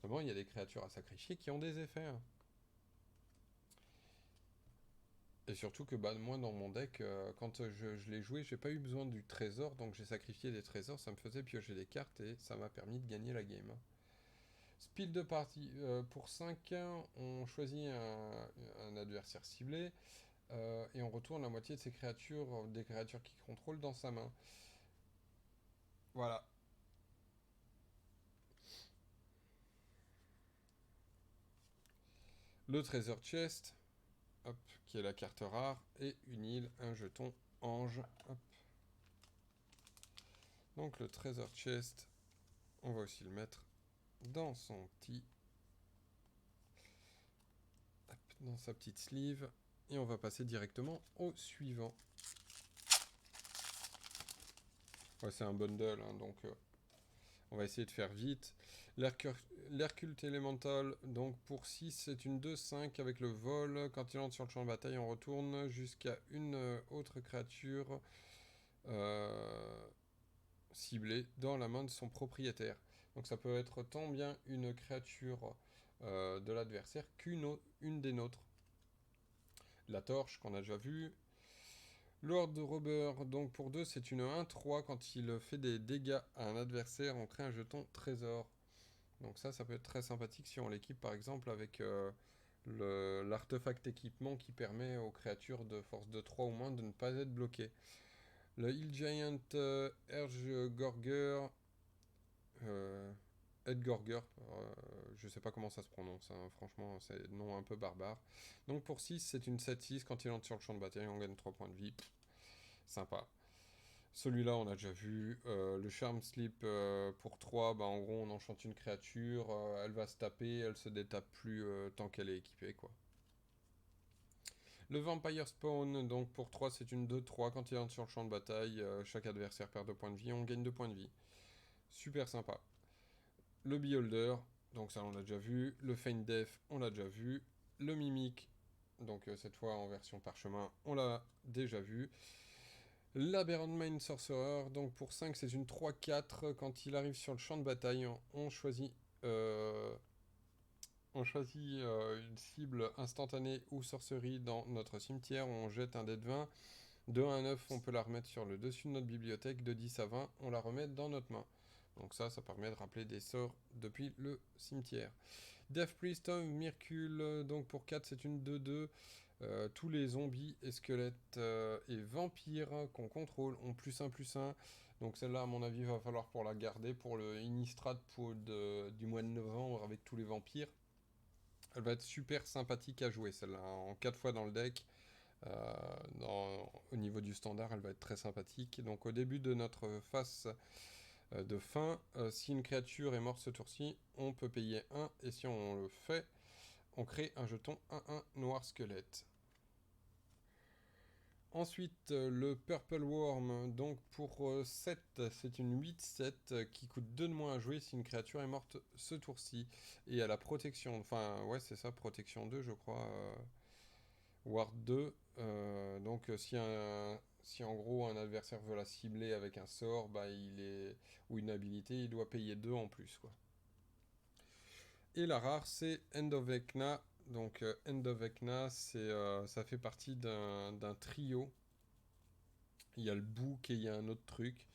Seulement, il y a des créatures à sacrifier qui ont des effets, hein. Et surtout que bah, moi, dans mon deck, quand je l'ai joué, j'ai pas eu besoin du trésor, donc j'ai sacrifié des trésors, ça me faisait piocher des cartes et ça m'a permis de gagner la game. Speed de partie, pour 5, on choisit un adversaire ciblé et on retourne la moitié de ses créatures, des créatures qu'il contrôle, dans sa main. Voilà. Le Treasure Chest, hop, qui est la carte rare, et une île, un jeton ange. Hop. Donc le Treasure Chest, on va aussi le mettre dans son petit... hop, dans sa petite sleeve. Et on va passer directement au suivant. Ouais, c'est un bundle, hein, donc on va essayer de faire vite. L'Hercule Elemental, donc pour 6, c'est une 2/5 avec le vol. Quand il entre sur le champ de bataille, on retourne jusqu'à une autre créature ciblée dans la main de son propriétaire. Donc ça peut être tant bien une créature de l'adversaire qu'une des nôtres. La torche qu'on a déjà vue. Lord de Robber, donc pour 2, c'est une 1/3. Quand il fait des dégâts à un adversaire, on crée un jeton trésor. Donc ça peut être très sympathique si on l'équipe par exemple avec l'artefact équipement qui permet aux créatures de force de 3 ou moins de ne pas être bloquées. Le Hill Giant Urge Gorger, Edgorger, je sais pas comment ça se prononce, hein, franchement, c'est un nom un peu barbare. Donc pour 6, c'est une 7-6, quand il entre sur le champ de bataille, on gagne 3 points de vie. Sympa. Celui-là, on a déjà vu. Le Charm Sleep pour 3, bah, en gros, on enchante une créature, elle va se taper, elle se détape plus tant qu'elle est équipée, quoi. Le Vampire Spawn, donc pour 3, c'est une 2-3. Quand il entre sur le champ de bataille, chaque adversaire perd 2 points de vie, on gagne 2 points de vie. Super sympa. Le Beholder, donc ça on l'a déjà vu. Le Feint Death, on l'a déjà vu. Le Mimic, donc cette fois en version parchemin, on l'a déjà vu. L'Aberrant Mind Sorcerer, donc pour 5, c'est une 3-4. Quand il arrive sur le champ de bataille, euh, on choisit une cible instantanée ou sorcerie dans notre cimetière. On jette un dé de 20. De 1 à 9, on peut la remettre sur le dessus de notre bibliothèque. De 10 à 20, on la remet dans notre main. Donc ça permet de rappeler des sorts depuis le cimetière. Death Priest of Myrkul, donc pour 4, c'est une 2-2. Tous les zombies et squelettes et vampires qu'on contrôle ont +1/+1. Donc celle-là, à mon avis, va falloir pour la garder pour le Innistrad du mois de novembre avec tous les vampires. Elle va être super sympathique à jouer, celle-là, en 4 fois dans le deck. Au niveau du standard, elle va être très sympathique. Donc au début de notre phase de fin, si une créature est morte ce tour-ci, on peut payer 1. Et si on le fait, on crée un jeton 1-1 noir squelette. Ensuite, le Purple Worm, donc pour 7, c'est une 8-7 qui coûte 2 de moins à jouer si une créature est morte ce tour-ci. Et à la protection, enfin ouais c'est ça, protection 2 je crois, Ward 2. Donc si en gros un adversaire veut la cibler avec un sort, bah, ou une habilité, il doit payer 2 en plus, quoi. Et la rare, c'est End of Vecna. Donc End of Vecna, ça fait partie d'un trio. Il y a le bouc et il y a un autre truc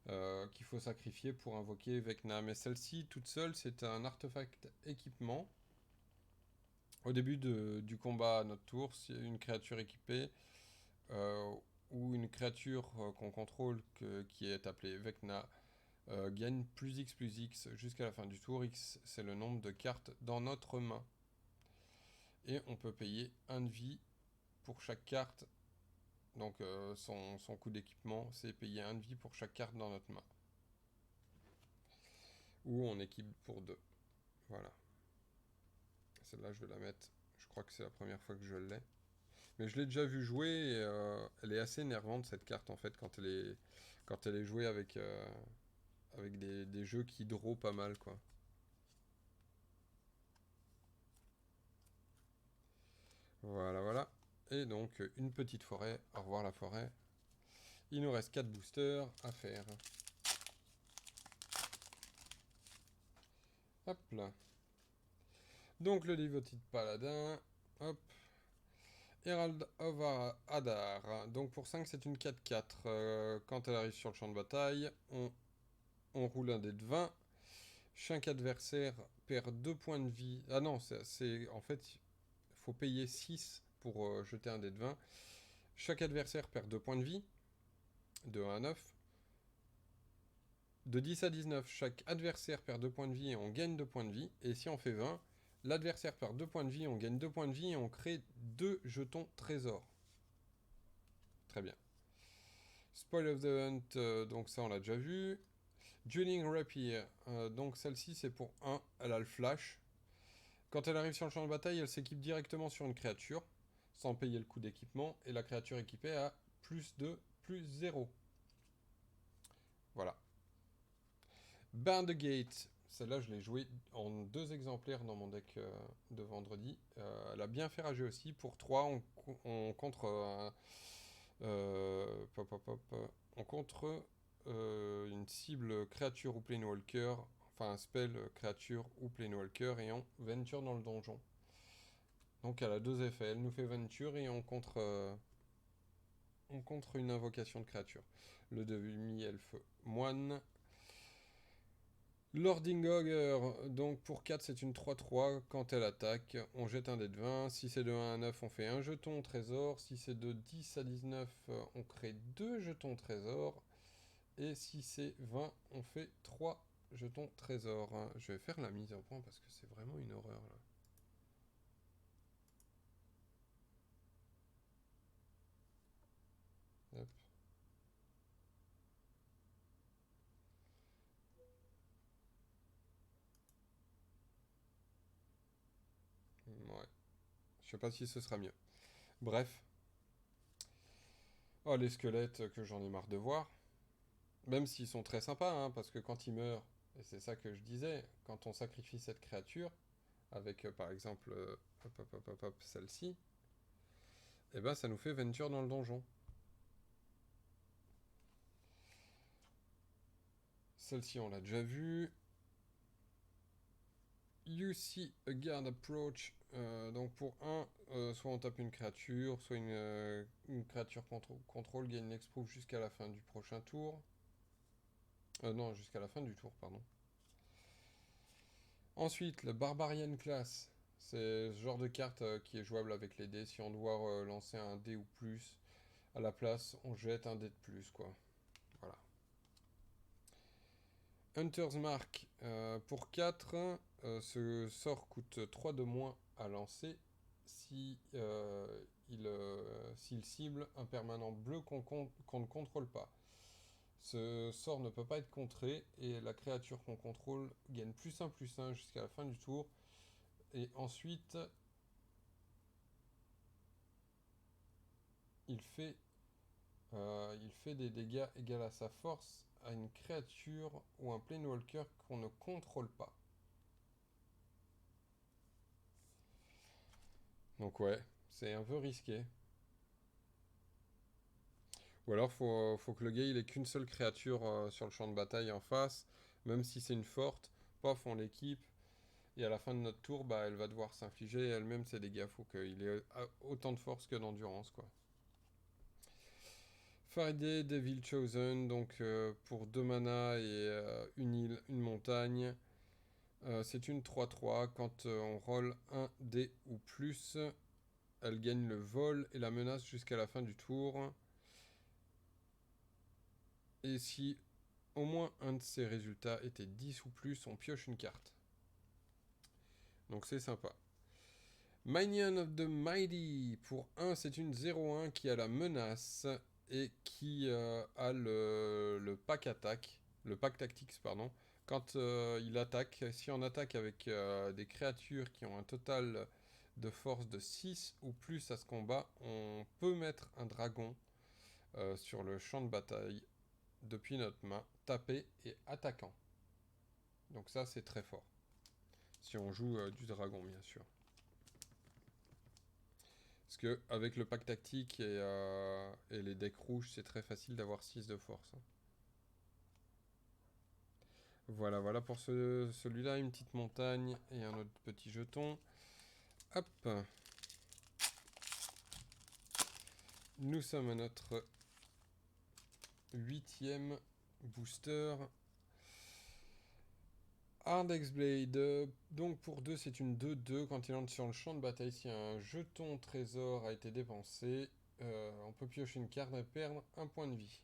qu'il faut sacrifier pour invoquer Vecna. Mais celle-ci, toute seule, c'est un artefact équipement. Au début du combat à notre tour, si une créature équipée euh, ou une créature qu'on contrôle qui est appelée Vecna gagne +X jusqu'à la fin du tour. X, c'est le nombre de cartes dans notre main. Et on peut payer 1 de vie pour chaque carte. Donc son coût d'équipement, c'est payer 1 de vie pour chaque carte dans notre main. Ou on équipe pour 2. Voilà. Celle-là, je vais la mettre. Je crois que c'est la première fois que je l'ai. Mais je l'ai déjà vu jouer et elle est assez énervante cette carte en fait quand elle est jouée avec des jeux qui draw pas mal, quoi. Voilà, voilà. Et donc une petite forêt. Au revoir la forêt. Il nous reste 4 boosters à faire. Hop là. Donc le Devoted Paladin. Hop. Herald of Hadar. Donc pour 5, c'est une 4-4. Quand elle arrive sur le champ de bataille, on roule un dé de 20. Chaque adversaire perd 2 points de vie. Ah non, en fait, il faut payer 6 pour jeter un dé de 20. Chaque adversaire perd 2 points de vie. De 1 à 9. De 10 à 19, chaque adversaire perd 2 points de vie et on gagne 2 points de vie. Et si on fait 20, l'adversaire perd 2 points de vie, on gagne 2 points de vie et on crée 2 jetons trésors. Très bien. Spoil of the Hunt, donc ça on l'a déjà vu. Dueling Rapier, donc celle-ci c'est pour 1, elle a le flash. Quand elle arrive sur le champ de bataille, elle s'équipe directement sur une créature, sans payer le coût d'équipement, et la créature équipée a +2, +0. Voilà. Burn the Gate, celle-là je l'ai jouée en 2 exemplaires dans mon deck de vendredi. Elle a bien fait rager aussi. Pour 3, on contre on contre une cible créature ou planewalker, enfin un spell créature ou planewalker, et on venture dans le donjon. Donc elle a 2 effets. Elle nous fait venture et on contre une invocation de créature. Le demi-elfe moine. Lording Ogre, donc pour 4 c'est une 3-3, quand elle attaque, on jette un dé de 20, si c'est de 1 à 9 on fait un jeton trésor, si c'est de 10 à 19 on crée 2 jetons trésor, et si c'est 20 on fait 3 jeton trésor. Je vais faire la mise en point parce que c'est vraiment une horreur là. Hop. Ouais. Je sais pas si ce sera mieux. Bref. Oh, les squelettes que j'en ai marre de voir. Même s'ils sont très sympas, hein, parce que quand ils meurent, et c'est ça que je disais, quand on sacrifie cette créature, avec par exemple, hop, hop, hop, hop, hop, celle-ci, et ben ça nous fait Venture dans le donjon. Celle-ci, on l'a déjà vue. You see a guard approach. Donc pour 1, soit on tape une créature, soit une créature contrôle gagne l'exprove jusqu'à la fin du prochain tour. Non, jusqu'à la fin du tour, pardon. Ensuite, le Barbarian Class. C'est ce genre de carte qui est jouable avec les dés. Si on doit lancer un dé ou plus, à la place, on jette un dé de plus, quoi. Voilà. Hunter's Mark. Pour 4, ce sort coûte 3 de moins à lancer si, s'il cible un permanent bleu qu'on ne contrôle pas. Ce sort ne peut pas être contré et la créature qu'on contrôle gagne +1/+1 jusqu'à la fin du tour. Et ensuite, il fait, il fait des dégâts égaux à sa force à une créature ou un Planewalker qu'on ne contrôle pas. Donc ouais, c'est un peu risqué. Ou alors faut que le gars il ait qu'une seule créature sur le champ de bataille en face, même si c'est une forte, paf on l'équipe, et à la fin de notre tour, bah, elle va devoir s'infliger elle-même ses dégâts. Faut qu'il ait autant de force que d'endurance, quoi. Faraday, Devil Chosen, donc pour 2 mana et une île, une montagne. C'est une 3/3. Quand on roll un dé ou plus, elle gagne le vol et la menace jusqu'à la fin du tour. Et si au moins un de ces résultats était 10 ou plus, on pioche une carte. Donc c'est sympa. Minion of the Mighty. Pour 1, c'est une 0/1 qui a la menace et qui a le pack attaque. Le pack tactics, pardon. Quand il attaque, si on attaque avec des créatures qui ont un total de force de 6 ou plus à ce combat, on peut mettre un dragon sur le champ de bataille depuis notre main, taper et attaquant. Donc ça, c'est très fort. Si on joue du dragon, bien sûr. Parce que avec le pack tactique et les decks rouges, c'est très facile d'avoir 6 de force. Voilà, voilà pour celui-là, une petite montagne et un autre petit jeton. Hop. Nous sommes à notre 8e booster. Hardex Blade, donc pour 2, c'est une 2/2. Quand il entre sur le champ de bataille, si un jeton trésor a été dépensé, on peut piocher une carte et perdre un point de vie.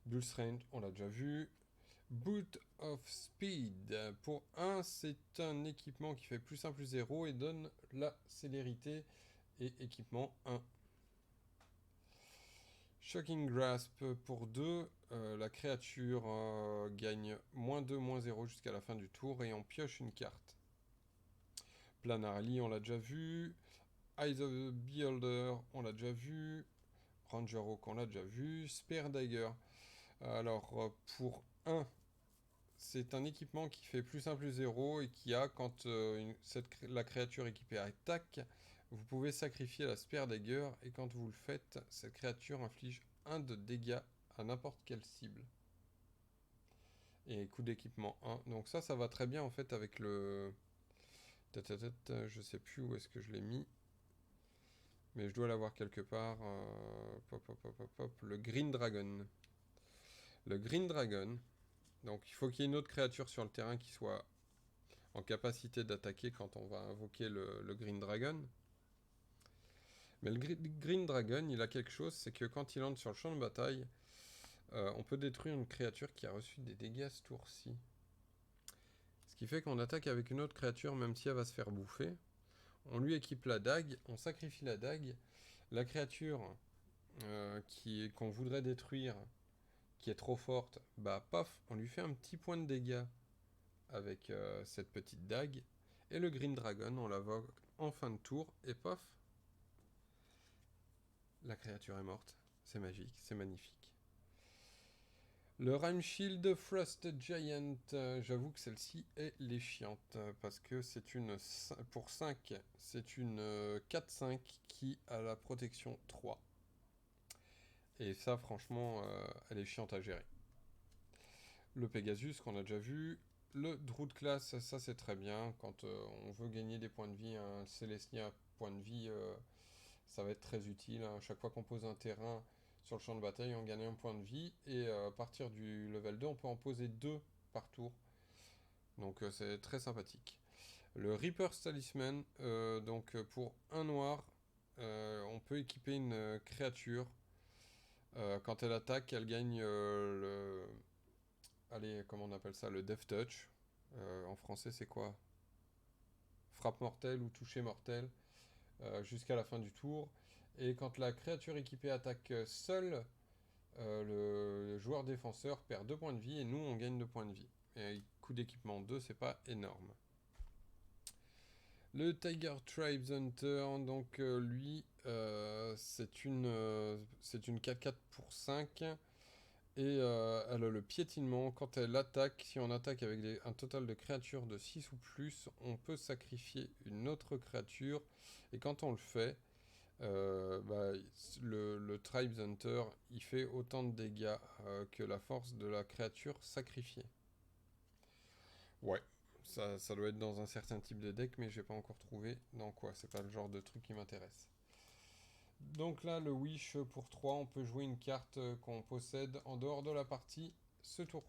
Bull's Range, on l'a déjà vu. Boot of Speed, pour 1, c'est un équipement qui fait +1/+0 et donne la célérité et équipement 1. Shocking Grasp, pour 2, la créature gagne -2/-0 jusqu'à la fin du tour et on pioche une carte. Planarly, on l'a déjà vu. Eyes of the Beholder, on l'a déjà vu. Ranger Hawk, on l'a déjà vu. Spear Dagger. Alors, pour 1, c'est un équipement qui fait +1/+0 et qui a, quand la créature équipée attaque, vous pouvez sacrifier la Spear Dagger et quand vous le faites, cette créature inflige 1 de dégâts à n'importe quelle cible. Et coup d'équipement 1. Donc ça va très bien en fait avec le... Je sais plus où est-ce que je l'ai mis. Mais je dois l'avoir quelque part. Le Green Dragon. Le Green Dragon. Donc il faut qu'il y ait une autre créature sur le terrain qui soit en capacité d'attaquer quand on va invoquer le Green Dragon. Mais le Green Dragon, il a quelque chose, c'est que quand il entre sur le champ de bataille, on peut détruire une créature qui a reçu des dégâts ce tour-ci. Ce qui fait qu'on attaque avec une autre créature, même si elle va se faire bouffer. On lui équipe la dague, on sacrifie la dague. La créature qu'on voudrait détruire, qui est trop forte, bah paf, on lui fait un petit point de dégâts avec cette petite dague. Et le Green Dragon, on l'invoque en fin de tour, et paf, la créature est morte. C'est magique, c'est magnifique. Le Rhyme Frost Giant, j'avoue que celle-ci est les chiante, parce que c'est une, pour 5, c'est une 4-5 qui a la protection 3. Et ça, franchement, elle est chiante à gérer. Le Pegasus, qu'on a déjà vu. Le Druid classe, ça c'est très bien. Quand on veut gagner des points de vie, un Célestia point de vie, ça va être très utile. À chaque fois qu'on pose un terrain sur le champ de bataille, on gagne un point de vie. Et à partir du level 2, on peut en poser 2 par tour. Donc c'est très sympathique. Le Reaper's Talisman, donc pour un noir, on peut équiper une créature. Quand elle attaque, elle gagne le... Allez, comment on appelle ça? Le Death Touch. En français, c'est quoi? Frappe mortelle ou toucher mortel. Jusqu'à la fin du tour. Et quand la créature équipée attaque seule, le joueur défenseur perd 2 points de vie et nous, on gagne 2 points de vie. Et coup d'équipement 2, c'est pas énorme. Le Tiger Tribes Hunter, donc lui, c'est une 4-4 pour 5. Et elle a le piétinement. Quand elle attaque, si on attaque avec un total de créatures de 6 ou plus, on peut sacrifier une autre créature. Et quand on le fait, bah, le Tribes Hunter, il fait autant de dégâts que la force de la créature sacrifiée. Ouais, ça doit être dans un certain type de deck, mais j'ai pas encore trouvé dans quoi. C'est pas le genre de truc qui m'intéresse. Donc là, le Wish pour 3, on peut jouer une carte qu'on possède en dehors de la partie ce tour.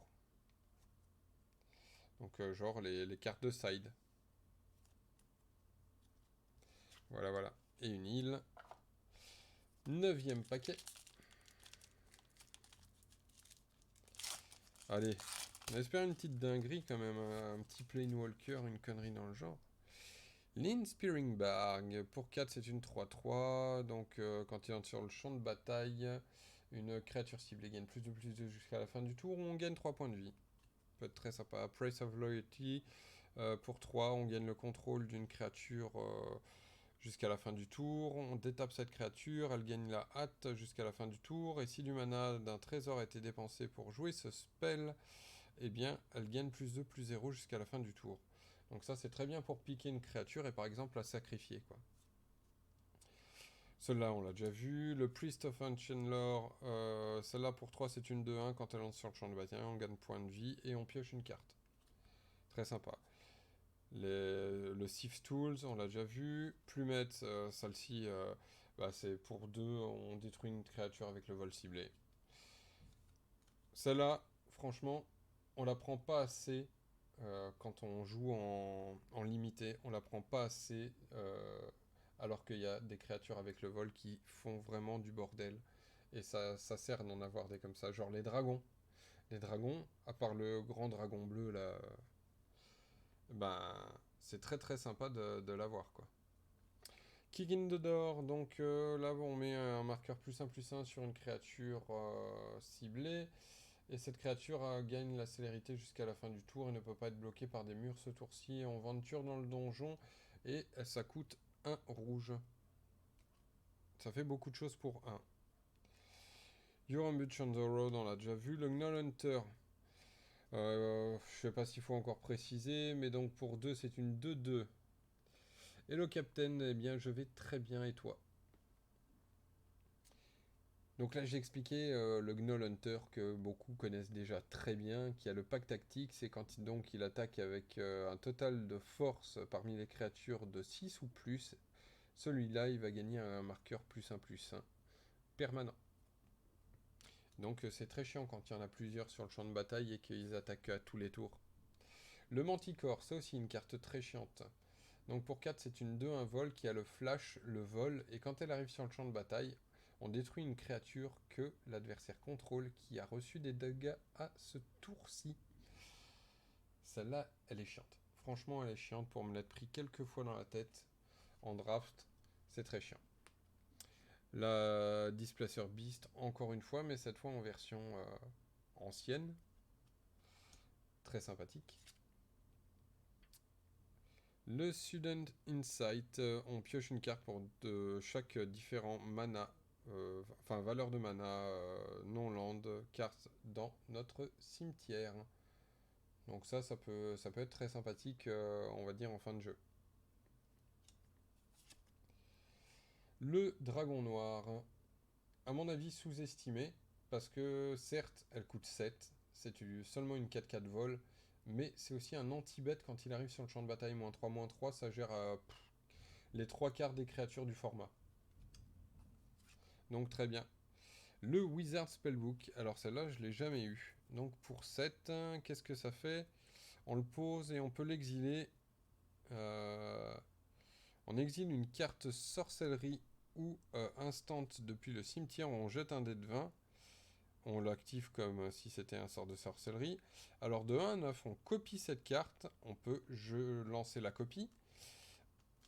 Donc genre les cartes de side. Voilà, voilà. Et une île. 9e paquet. Allez, on espère une petite dinguerie quand même. Un petit Planewalker, une connerie dans le genre. L'Inspiring Bag. Pour 4, c'est une 3-3. Donc quand il entre sur le champ de bataille, une créature ciblée gagne plus de jusqu'à la fin du tour. On gagne 3 points de vie. Peut être très sympa. Price of Loyalty. Pour 3, on gagne le contrôle d'une créature jusqu'à la fin du tour. On détape cette créature, elle gagne la hâte jusqu'à la fin du tour. Et si du mana d'un trésor a été dépensé pour jouer ce spell, eh bien, elle gagne +2/+0 jusqu'à la fin du tour. Donc ça, c'est très bien pour piquer une créature et par exemple la sacrifier, quoi. Celle-là, on l'a déjà vu. Le Priest of Ancient Lore, celle-là pour 3, c'est une 2-1. Quand elle entre sur le champ de bataille, on gagne point de vie et on pioche une carte. Très sympa. Le Sif Tools, on l'a déjà vu. Plumette, celle-ci, bah, c'est pour 2, on détruit une créature avec le vol ciblé. Celle-là, franchement, on la prend pas assez quand on joue en limité. On la prend pas assez alors qu'il y a des créatures avec le vol qui font vraiment du bordel. Et ça sert d'en avoir des comme ça, genre les dragons. Les dragons, à part le grand dragon bleu là, ben c'est très très sympa de l'avoir quoi. Kick in the door, donc là on met un marqueur +1/+1 sur une créature ciblée. Et cette créature gagne la célérité jusqu'à la fin du tour et ne peut pas être bloquée par des murs ce tour-ci. On venture dans le donjon et ça coûte 1 rouge. Ça fait beaucoup de choses pour 1. Your Ambush on the Road, on l'a déjà vu. Le Gnoll Hunter, je sais pas s'il faut encore préciser, mais donc pour 2, c'est une 2-2. Et le Captain, eh bien je vais très bien et toi? Donc là j'ai expliqué le Gnoll Hunter que beaucoup connaissent déjà très bien, qui a le pack tactique, c'est quand donc il attaque avec un total de force parmi les créatures de 6 ou plus, celui-là il va gagner un marqueur +1/+1 permanent. Donc c'est très chiant quand il y en a plusieurs sur le champ de bataille et qu'ils attaquent à tous les tours. Le Manticore, c'est aussi une carte très chiante. Donc pour 4, c'est une 2-1 vol qui a le flash, le vol, et quand elle arrive sur le champ de bataille, On détruit une créature que l'adversaire contrôle qui a reçu des dégâts à ce tour-ci. Celle-là, elle est chiante. Franchement, elle est chiante pour me l'être pris quelques fois dans la tête en draft. C'est très chiant. La Displacer Beast, encore une fois, mais cette fois en version ancienne. Très sympathique. Le Student Insight, on pioche une carte pour de chaque différent mana, valeur de mana non land, carte dans notre cimetière. Donc ça peut être très sympathique, on va dire, en fin de jeu. Le Dragon Noir, à mon avis sous-estimé, parce que certes, elle coûte 7, c'est seulement une 4-4 vol, mais c'est aussi un anti-bet quand il arrive sur le champ de bataille, -3, ça gère les 3 quarts des créatures du format. Donc très bien. Le Wizard Spellbook, alors celle-là, je ne l'ai jamais eu. Donc pour 7, qu'est-ce que ça fait? On le pose et on peut l'exiler. On exile une carte sorcellerie ou instant depuis le cimetière, on jette un dé de 20. On l'active comme si c'était un sort de sorcellerie. Alors de 1 à 9, on copie cette carte. On peut lancer la copie.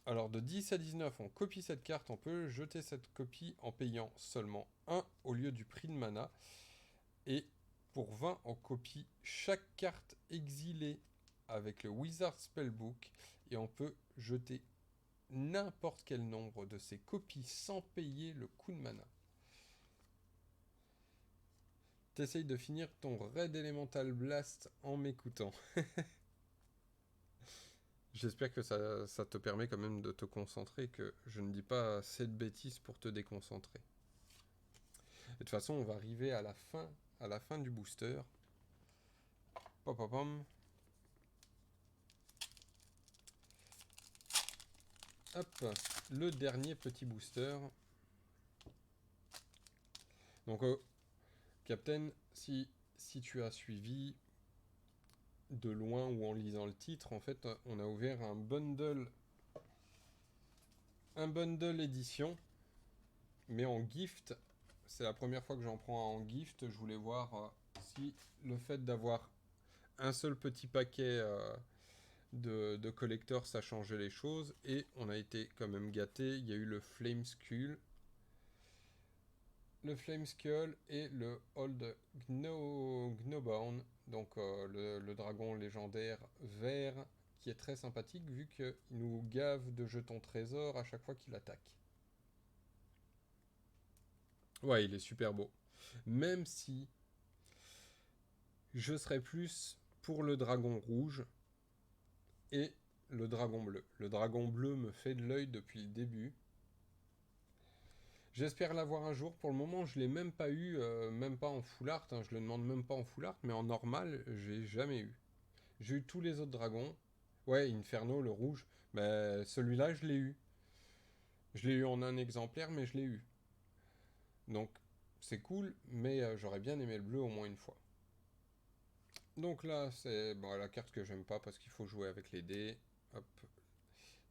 Alors de 10 à 19, on copie cette carte. On peut jeter cette copie en payant seulement 1 au lieu du prix de mana. Et pour 20, on copie chaque carte exilée avec le Wizard Spellbook. Et on peut jeter n'importe quel nombre de ces copies sans payer le coût de mana. T'essayes de finir ton Raid Elemental Blast en m'écoutant. J'espère que ça te permet quand même de te concentrer, que je ne dis pas assez de bêtises pour te déconcentrer. Et de toute façon, on va arriver à la fin du booster. Pom pom pom. Hop, le dernier petit booster. Donc, Captain, si tu as suivi de loin ou en lisant le titre, en fait, on a ouvert un bundle édition, mais en gift. C'est la première fois que j'en prends en gift. Je voulais voir si le fait d'avoir un seul petit paquet de collectors, ça changeait les choses. Et on a été quand même gâtés. Il y a eu le Flame Skull. Le Flame Skull et le Old Gnawbound. Donc le dragon légendaire vert qui est très sympathique vu qu'il nous gave de jetons trésors à chaque fois qu'il attaque. Ouais, il est super beau. Même si je serais plus pour le dragon rouge et le dragon bleu. Le dragon bleu me fait de l'œil depuis le début. J'espère l'avoir un jour. Pour le moment, je ne l'ai même pas eu, même pas en full art. Je le demande même pas en full art, mais en normal, j'ai jamais eu. J'ai eu tous les autres dragons. Ouais, Inferno, le rouge. Mais celui-là, je l'ai eu. Je l'ai eu en un exemplaire, mais je l'ai eu. Donc, c'est cool, mais j'aurais bien aimé le bleu au moins une fois. Donc là, c'est la carte que j'aime pas parce qu'il faut jouer avec les dés. Hop.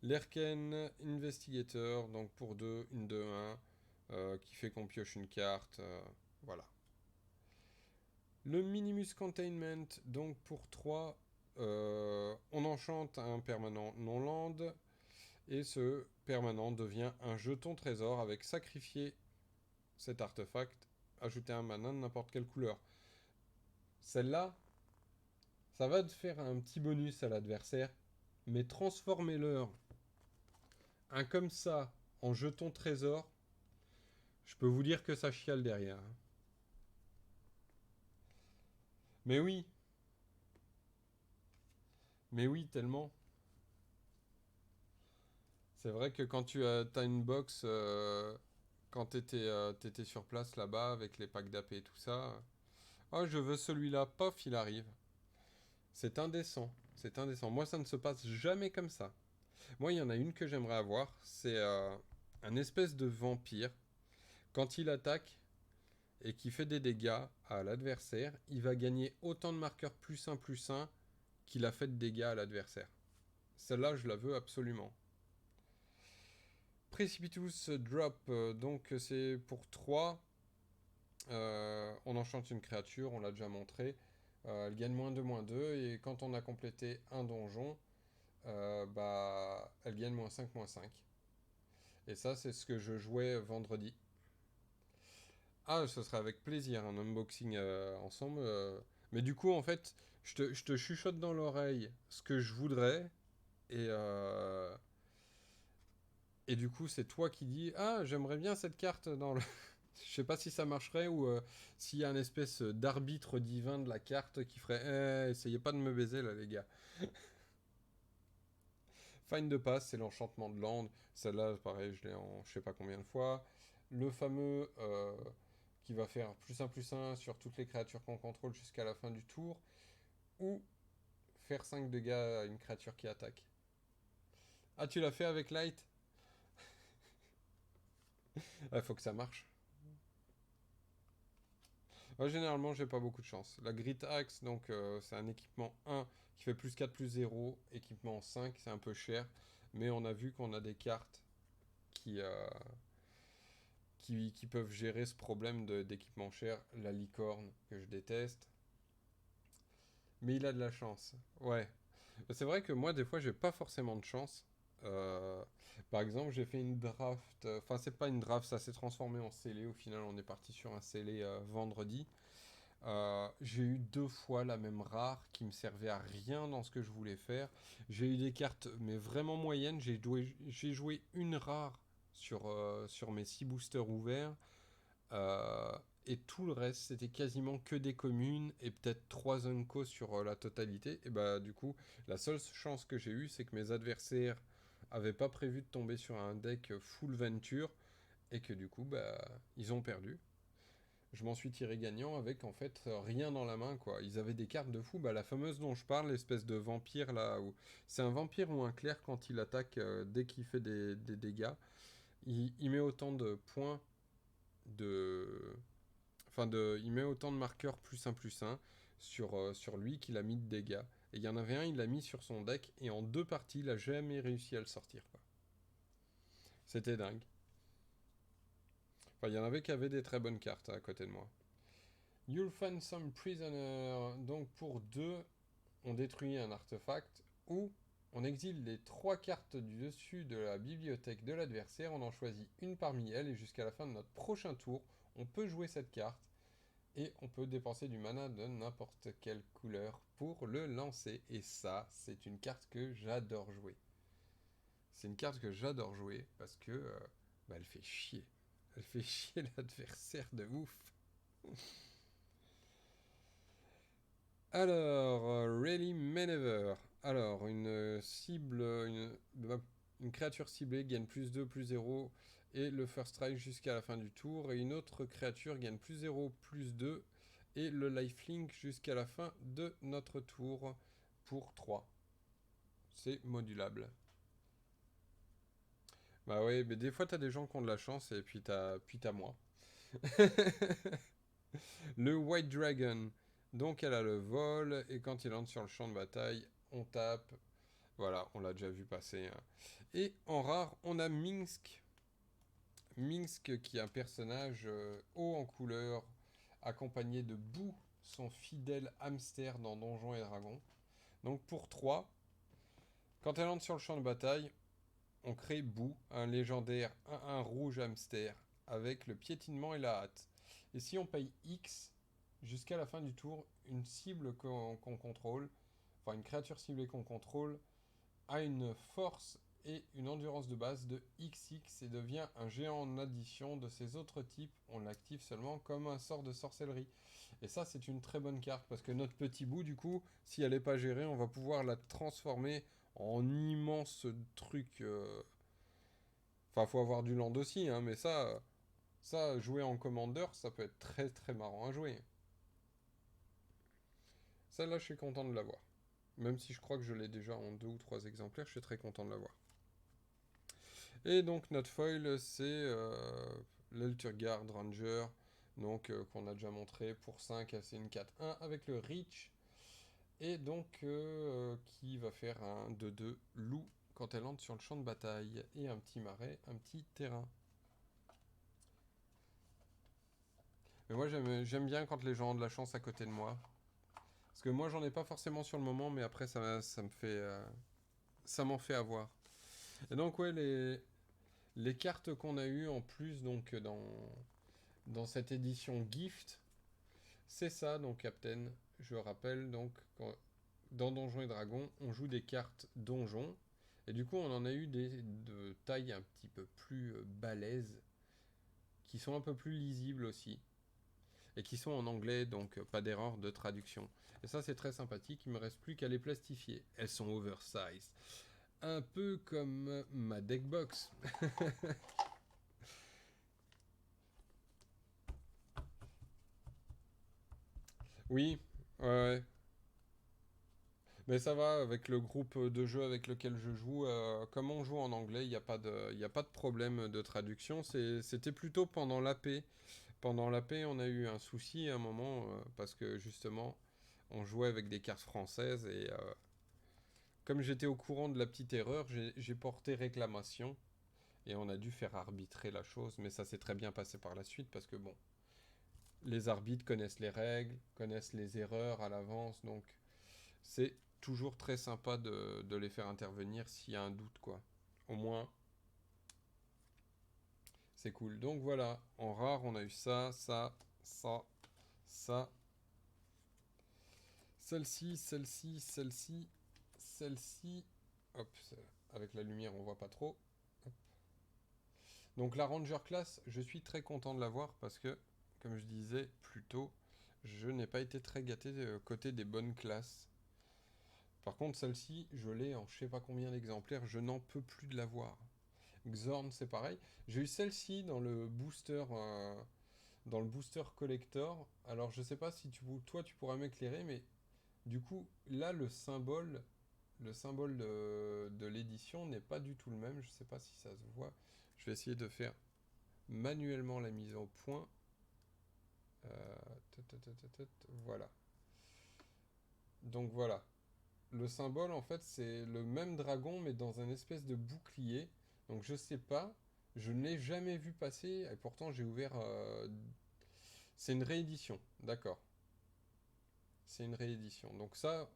L'Erken Investigator, donc pour 2, une 2-1, qui fait qu'on pioche une carte. Voilà. Le Minimus Containment, donc pour 3, on enchante un permanent non-land. Et ce permanent devient un jeton trésor avec sacrifier cet artefact, ajouter un mana de n'importe quelle couleur. Celle-là, ça va te faire un petit bonus à l'adversaire, mais transformez-leur un comme ça en jeton trésor, je peux vous dire que ça chiale derrière. Mais oui, tellement. C'est vrai que quand tu as une box, quand t'étais sur place là-bas avec les packs d'AP et tout ça, oh je veux celui-là, pof, il arrive. C'est indécent, c'est indécent. Moi ça ne se passe jamais comme ça. Moi il y en a une que j'aimerais avoir, c'est un espèce de vampire. Quand il attaque et qu'il fait des dégâts à l'adversaire, il va gagner autant de marqueurs +1/+1 qu'il a fait de dégâts à l'adversaire. Celle-là je la veux absolument. Precipitous Drop, donc c'est pour 3. On enchante une créature, on l'a déjà montré. Elle gagne -2/-2, et quand on a complété un donjon, elle gagne -5, -5. Et ça, c'est ce que je jouais vendredi. Ah, ce serait avec plaisir, un unboxing ensemble. Mais du coup, en fait, je te chuchote dans l'oreille ce que je voudrais. Et, euh, et du coup, c'est toi qui dis, ah, j'aimerais bien cette carte dans le... Je sais pas si ça marcherait, ou s'il y a un espèce d'arbitre divin de la carte qui ferait, essayez pas de me baiser là, les gars. Find the Pass, c'est l'enchantement de land. Celle-là, pareil, je l'ai en je sais pas combien de fois. Le fameux qui va faire +1/+1 sur toutes les créatures qu'on contrôle jusqu'à la fin du tour. Ou faire 5 dégâts à une créature qui attaque. Ah, tu l'as fait avec Light? Il faut que ça marche. Ouais, généralement, j'ai pas beaucoup de chance. La Grit Axe, donc c'est un équipement 1 qui fait +4/+0. Équipement 5, c'est un peu cher. Mais on a vu qu'on a des cartes qui, qui peuvent gérer ce problème d'équipement cher. La licorne, que je déteste. Mais il a de la chance. Ouais. C'est vrai que moi, des fois, j'ai pas forcément de chance. Euh, Par exemple, j'ai fait une draft. Enfin, c'est pas une draft, ça s'est transformé en scellé. Au final, on est parti sur un scellé vendredi. J'ai eu 2 fois la même rare qui me servait à rien dans ce que je voulais faire. J'ai eu des cartes, mais vraiment moyennes. J'ai joué une rare sur mes 6 boosters ouverts. Euh, et tout le reste, c'était quasiment que des communes et peut-être 3 uncos sur la totalité. Et bah, du coup, la seule chance que j'ai eue, c'est que mes adversaires avaient pas prévu de tomber sur un deck full venture et que du coup, bah, ils ont perdu. Je m'en suis tiré gagnant avec en fait rien dans la main, quoi. Ils avaient des cartes de fou, bah, la fameuse dont je parle, l'espèce de vampire là, où c'est un vampire ou un clerc quand il attaque dès qu'il fait des dégâts. Il met autant de points de il met autant de marqueurs +1/+1 sur lui qu'il a mis de dégâts. Et il y en avait un, il l'a mis sur son deck, et en 2 parties, il a jamais réussi à le sortir, quoi. C'était dingue. Enfin, il y en avait qui avaient des très bonnes cartes à côté de moi. You'll find some prisoner. Donc pour 2, on détruit un artefact, ou on exile les 3 cartes du dessus de la bibliothèque de l'adversaire, on en choisit une parmi elles, et jusqu'à la fin de notre prochain tour, on peut jouer cette carte. Et on peut dépenser du mana de n'importe quelle couleur pour le lancer. Et ça, c'est une carte que j'adore jouer. C'est une carte que j'adore jouer parce que elle fait chier. Elle fait chier l'adversaire de ouf. Alors, Really Manever. Alors, une cible, une créature ciblée gagne +2/+0 et le first strike jusqu'à la fin du tour. Et une autre créature gagne +0/+2 et le lifelink jusqu'à la fin de notre tour pour 3. C'est modulable. Bah oui, mais des fois t'as des gens qui ont de la chance et puis t'as moi. Le White Dragon. Donc elle a le vol et quand il entre sur le champ de bataille, on tape. Voilà, on l'a déjà vu passer, hein. Et en rare, on a Minsk. Minsk qui est un personnage haut en couleur, accompagné de Boo, son fidèle hamster dans Donjons et Dragons. Donc pour 3, quand elle entre sur le champ de bataille, on crée Boo, un légendaire 1/1 rouge hamster, avec le piétinement et la hâte. Et si on paye X, jusqu'à la fin du tour, une cible qu'on contrôle, enfin une créature ciblée qu'on contrôle, a une force et une endurance de base de XX et devient un géant en addition de ses autres types. On l'active seulement comme un sort de sorcellerie. Et ça, c'est une très bonne carte parce que notre petit bout, du coup, si elle n'est pas gérée, on va pouvoir la transformer en immense truc. Enfin, faut avoir du land aussi, hein, mais ça, jouer en commander, ça peut être très très marrant à jouer. Celle-là, je suis content de l'avoir. Même si je crois que je l'ai déjà en 2 ou 3 exemplaires, je suis très content de l'avoir. Et donc notre foil, c'est l'Elturgard Ranger, donc qu'on a déjà montré pour 5, c'est une 4/1 avec le Reach, et donc qui va faire un 2/2 loup quand elle entre sur le champ de bataille. Et un petit marais, un petit terrain. Mais moi, j'aime bien quand les gens ont de la chance à côté de moi. Parce que moi, j'en ai pas forcément sur le moment, mais après, ça me fait... ça m'en fait avoir. Et donc, ouais, les cartes qu'on a eues en plus, donc, dans cette édition Gift, c'est ça, donc, Captain. Je rappelle, donc, dans Donjons et Dragons, on joue des cartes donjons. Et du coup, on en a eu de taille un petit peu plus balèzes, qui sont un peu plus lisibles aussi. Et qui sont en anglais, donc pas d'erreur de traduction. Et ça, c'est très sympathique. Il me reste plus qu'à les plastifier. Elles sont oversized. Un peu comme ma deckbox. Oui, ouais, ouais. Mais ça va avec le groupe de jeux avec lequel je joue. Comme on joue en anglais, il n'y a pas y a pas de problème de traduction. C'était plutôt pendant l'AP. Pendant l'AP, on a eu un souci à un moment parce que justement, on jouait avec des cartes françaises et comme j'étais au courant de la petite erreur, j'ai porté réclamation et on a dû faire arbitrer la chose, mais ça s'est très bien passé par la suite parce que bon, les arbitres connaissent les règles, connaissent les erreurs à l'avance, donc c'est toujours très sympa de les faire intervenir s'il y a un doute, quoi. Au moins, c'est cool. Donc voilà, en rare, on a eu ça, ça, ça, ça, celle-ci, celle-ci, celle-ci, celle-ci. Hop, avec la lumière, on voit pas trop. Hop. Donc la Ranger Class, je suis très content de l'avoir parce que, comme je disais plus tôt, je n'ai pas été très gâté côté des bonnes classes. Par contre, celle-ci, je l'ai en je sais pas combien d'exemplaires, je n'en peux plus de l'avoir. Xorn, c'est pareil. J'ai eu celle-ci dans le booster collector. Alors, je sais pas si toi, tu pourras m'éclairer, mais du coup, là, le symbole de l'édition n'est pas du tout le même. Je sais pas si ça se voit. Je vais essayer de faire manuellement la mise au point. Voilà. Donc voilà. Le symbole, en fait, c'est le même dragon, mais dans un espèce de bouclier. Donc je sais pas. Je ne l'ai jamais vu passer. Et pourtant, j'ai ouvert. C'est une réédition. D'accord. C'est une réédition. Donc ça,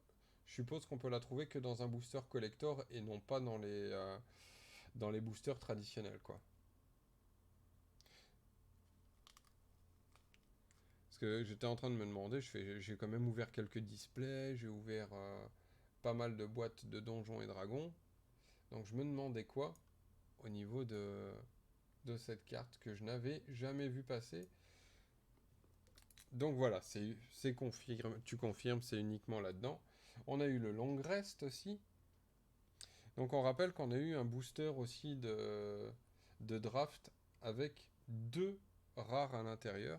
je suppose qu'on peut la trouver que dans un booster collector et non pas dans les boosters traditionnels, quoi. Parce que j'étais en train de me demander, j'ai quand même ouvert quelques displays, j'ai ouvert pas mal de boîtes de donjons et dragons. Donc je me demandais quoi au niveau de cette carte que je n'avais jamais vu passer. Donc voilà, tu confirmes, c'est uniquement là-dedans. On a eu le long rest aussi. Donc on rappelle qu'on a eu un booster aussi de draft avec deux rares à l'intérieur.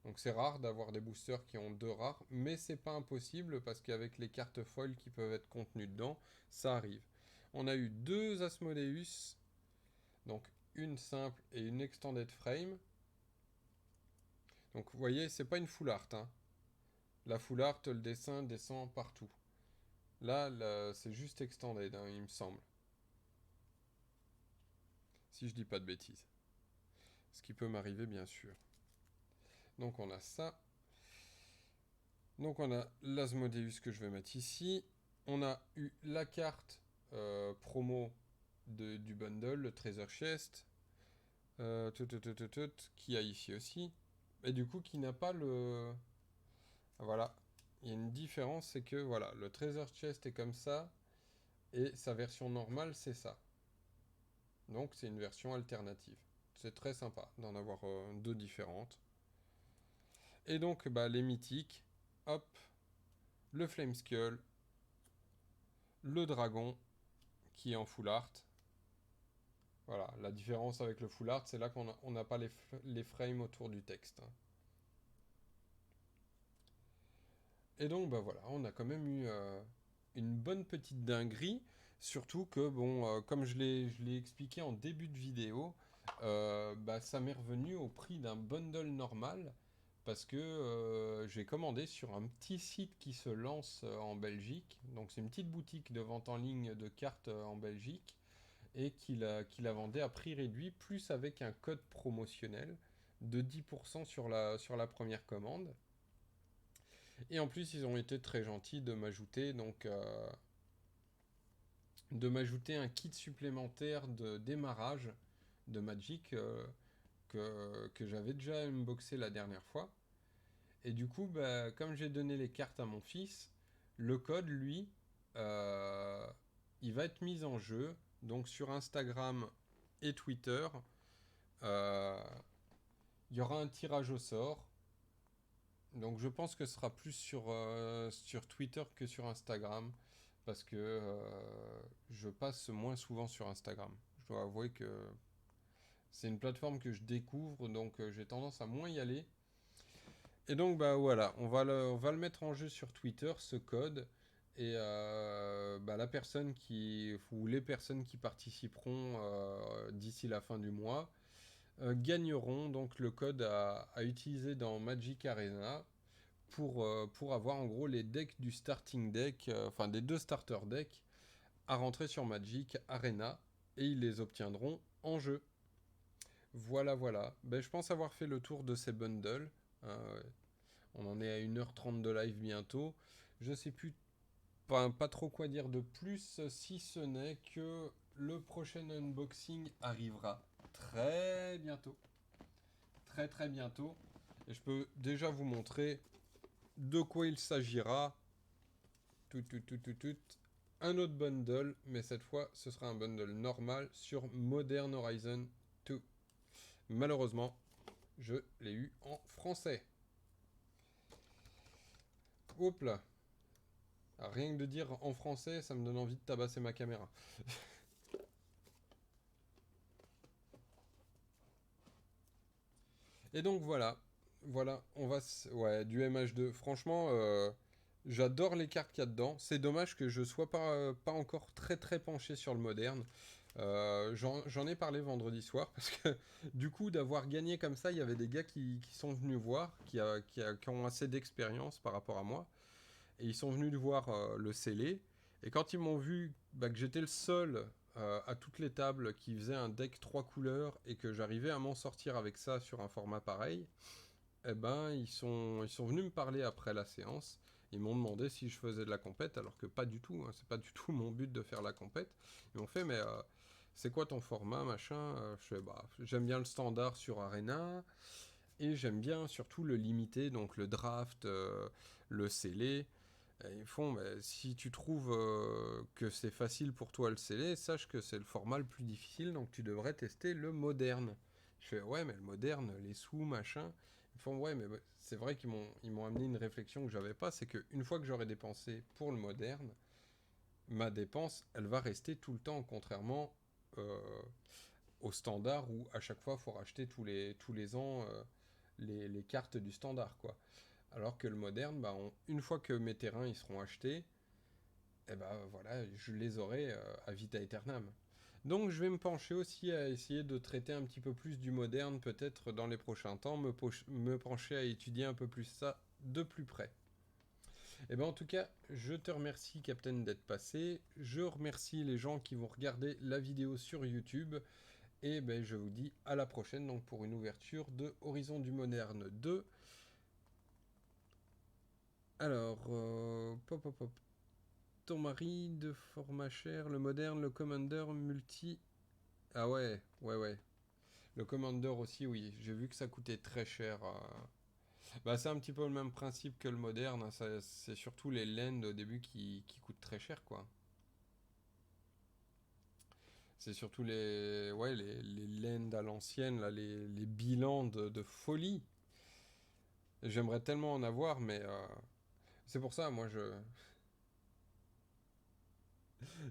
Donc c'est rare d'avoir des boosters qui ont deux rares, mais c'est pas impossible parce qu'avec les cartes foils qui peuvent être contenues dedans, ça arrive. On a eu deux Asmodeus, donc une simple et une extended frame. Donc vous voyez, c'est pas une full art, hein. La full art, le dessin descend partout. Là, c'est juste extended, hein, il me semble. Si je dis pas de bêtises. Ce qui peut m'arriver, bien sûr. Donc on a ça. Donc on a l'Asmodeus que je vais mettre ici. On a eu la carte promo du bundle, le Treasure Chest, qui a ici aussi. Et du coup qui n'a pas le... Voilà. Il y a une différence, c'est que voilà, le Treasure Chest est comme ça, et sa version normale, c'est ça. Donc c'est une version alternative. C'est très sympa d'en avoir deux différentes. Et donc bah, les mythiques, hop, le Flame Skull, le dragon qui est en full art. Voilà, la différence avec le full art, c'est là qu'on n'a pas les frames autour du texte. Et donc bah voilà, on a quand même eu une bonne petite dinguerie. Surtout que, bon, comme je l'ai expliqué en début de vidéo, bah, ça m'est revenu au prix d'un bundle normal parce que j'ai commandé sur un petit site qui se lance en Belgique. Donc c'est une petite boutique de vente en ligne de cartes en Belgique et qui la vendait à prix réduit, plus avec un code promotionnel de 10% sur la première commande. Et en plus, ils ont été très gentils de m'ajouter de m'ajouter un kit supplémentaire de démarrage de Magic que j'avais déjà unboxé la dernière fois. Et du coup, bah, comme j'ai donné les cartes à mon fils, le code, lui, euh, il va être mis en jeu. Donc sur Instagram et Twitter, euh, il y aura un tirage au sort. Donc je pense que ce sera plus sur Twitter que sur Instagram. Parce que je passe moins souvent sur Instagram. Je dois avouer que c'est une plateforme que je découvre, donc j'ai tendance à moins y aller. Et donc bah voilà, on va le mettre en jeu sur Twitter, ce code. Et bah, la personne qui, ou les personnes qui participeront d'ici la fin du mois gagneront donc le code à utiliser dans Magic Arena pour avoir en gros les decks du starting deck, enfin des deux starter decks à rentrer sur Magic Arena et ils les obtiendront en jeu. Voilà, voilà. Ben, je pense avoir fait le tour de ces bundles. Euh, on en est à 1h30 de live bientôt. Je sais plus pas trop quoi dire de plus, si ce n'est que le prochain unboxing arrivera très bientôt. Très très bientôt. Et je peux déjà vous montrer de quoi il s'agira. Tout. Un autre bundle, mais cette fois ce sera un bundle normal sur Modern Horizon 2. Malheureusement, je l'ai eu en français. Hop là. Alors, rien que de dire en français, ça me donne envie de tabasser ma caméra. Et donc voilà. Voilà, on va... Ouais, du MH2. Franchement, j'adore les cartes qu'il y a dedans. C'est dommage que je sois pas encore très très penché sur le moderne. J'en ai parlé vendredi soir parce que du coup d'avoir gagné comme ça, il y avait des gars qui sont venus voir, qui ont assez d'expérience par rapport à moi. Et ils sont venus de voir le scellé. Et quand ils m'ont vu bah, que j'étais le seul à toutes les tables qui faisait un deck 3 couleurs et que j'arrivais à m'en sortir avec ça sur un format pareil, eh ben ils sont venus me parler après la séance. Ils m'ont demandé si je faisais de la compète, alors que pas du tout. Hein, c'est pas du tout mon but de faire la compète. Ils m'ont fait mais c'est quoi ton format machin Je fais bah j'aime bien le standard sur Arena et j'aime bien surtout le limité, donc le draft, le scellé. Et ils font, mais si tu trouves que c'est facile pour toi le sceller, sache que c'est le format le plus difficile, donc tu devrais tester le moderne. Je fais, ouais, mais le moderne, les sous, machin. Ils font, ouais, mais c'est vrai ils m'ont amené une réflexion que j'avais pas, c'est qu'une fois que j'aurai dépensé pour le moderne, ma dépense, elle va rester tout le temps, contrairement euh, au standard où à chaque fois, il faut racheter tous les ans les cartes du standard, quoi. Alors que le moderne, bah, une fois que mes terrains ils seront achetés, et ben voilà, je les aurai à vita aeternam. Donc je vais me pencher aussi à essayer de traiter un petit peu plus du moderne peut-être dans les prochains temps, me pencher à étudier un peu plus ça de plus près. Et ben en tout cas, je te remercie Captain d'être passé, je remercie les gens qui vont regarder la vidéo sur YouTube, et ben je vous dis à la prochaine donc pour une ouverture de Horizon du Moderne 2. Alors, pop pop pop. Ton mari de format cher, le moderne, le commander multi. Ah ouais, ouais, ouais. Le commander aussi, oui. J'ai vu que ça coûtait très cher. Bah, c'est un petit peu le même principe que le moderne. Hein. C'est surtout les laines au début qui coûtent très cher, quoi. C'est surtout ouais, les laines à l'ancienne, là, les bilans de folie. J'aimerais tellement en avoir, mais c'est pour ça, moi,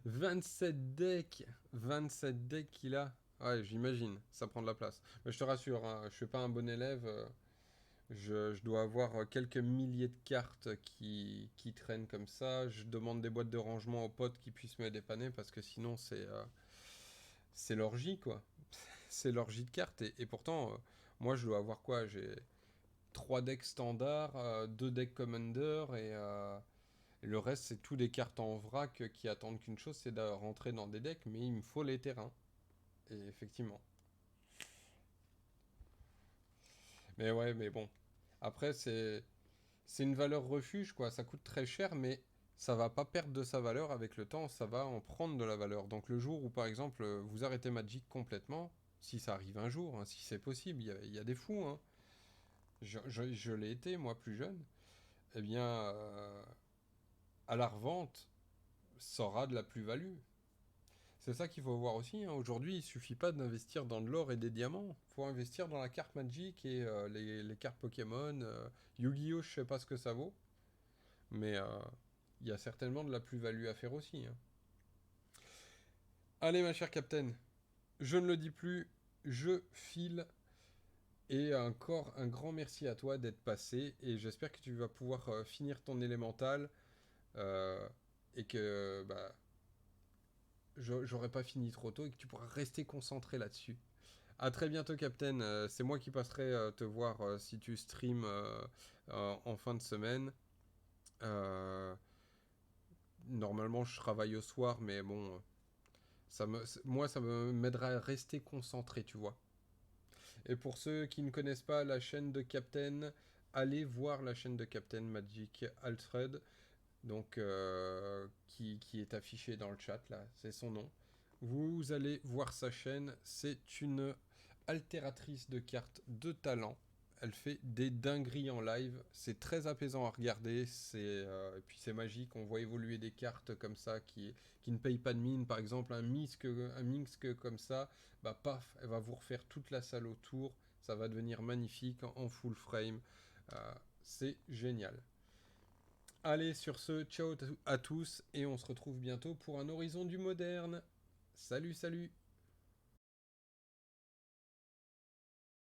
27 decks 27 decks qu'il a. Ouais, j'imagine, ça prend de la place. Mais je te rassure, hein, je suis pas un bon élève. Je dois avoir quelques milliers de cartes qui traînent comme ça. Je demande des boîtes de rangement aux potes qui puissent me dépanner parce que sinon c'est l'orgie, quoi. C'est l'orgie de cartes. Et pourtant, moi, je dois avoir quoi? J'ai 3 decks standards, 2 decks commander et le reste c'est tout des cartes en vrac qui attendent qu'une chose, c'est de rentrer dans des decks, mais il me faut les terrains. Et effectivement. Mais ouais, mais bon. Après, c'est une valeur refuge, quoi. Ça coûte très cher, mais ça va pas perdre de sa valeur avec le temps, ça va en prendre de la valeur. Donc le jour où, par exemple, vous arrêtez Magic complètement, si ça arrive un jour, hein, si c'est possible, il y a des fous, hein. Je l'ai été, moi, plus jeune. Eh bien, à la revente, ça aura de la plus-value. C'est ça qu'il faut voir aussi, hein. Aujourd'hui, il suffit pas d'investir dans de l'or et des diamants. Il faut investir dans la carte Magic et les cartes Pokémon. Yu-Gi-Oh, je sais pas ce que ça vaut, mais il y a certainement de la plus-value à faire aussi, hein. Allez, ma chère Captain, je ne le dis plus, je file. Et encore un grand merci à toi d'être passé. Et j'espère que tu vas pouvoir finir ton élémental euh, et que bah, j'aurai pas fini trop tôt et que tu pourras rester concentré là-dessus. À très bientôt, Captain. C'est moi qui passerai te voir si tu streams en fin de semaine. Euh, Normalement, je travaille au soir, mais bon, moi, ça m'aidera à rester concentré, tu vois. Et pour ceux qui ne connaissent pas la chaîne de Captain, allez voir la chaîne de Captain Magic Alfred, donc qui est affichée dans le chat là, c'est son nom. Vous allez voir sa chaîne, c'est une altératrice de cartes de talent. Elle fait des dingueries en live, c'est très apaisant à regarder, et puis c'est magique, on voit évoluer des cartes comme ça qui ne payent pas de mine, par exemple un Minsk comme ça, bah paf, elle va vous refaire toute la salle autour, ça va devenir magnifique en full frame, c'est génial. Allez, sur ce, ciao à tous et on se retrouve bientôt pour un horizon du moderne. Salut, salut!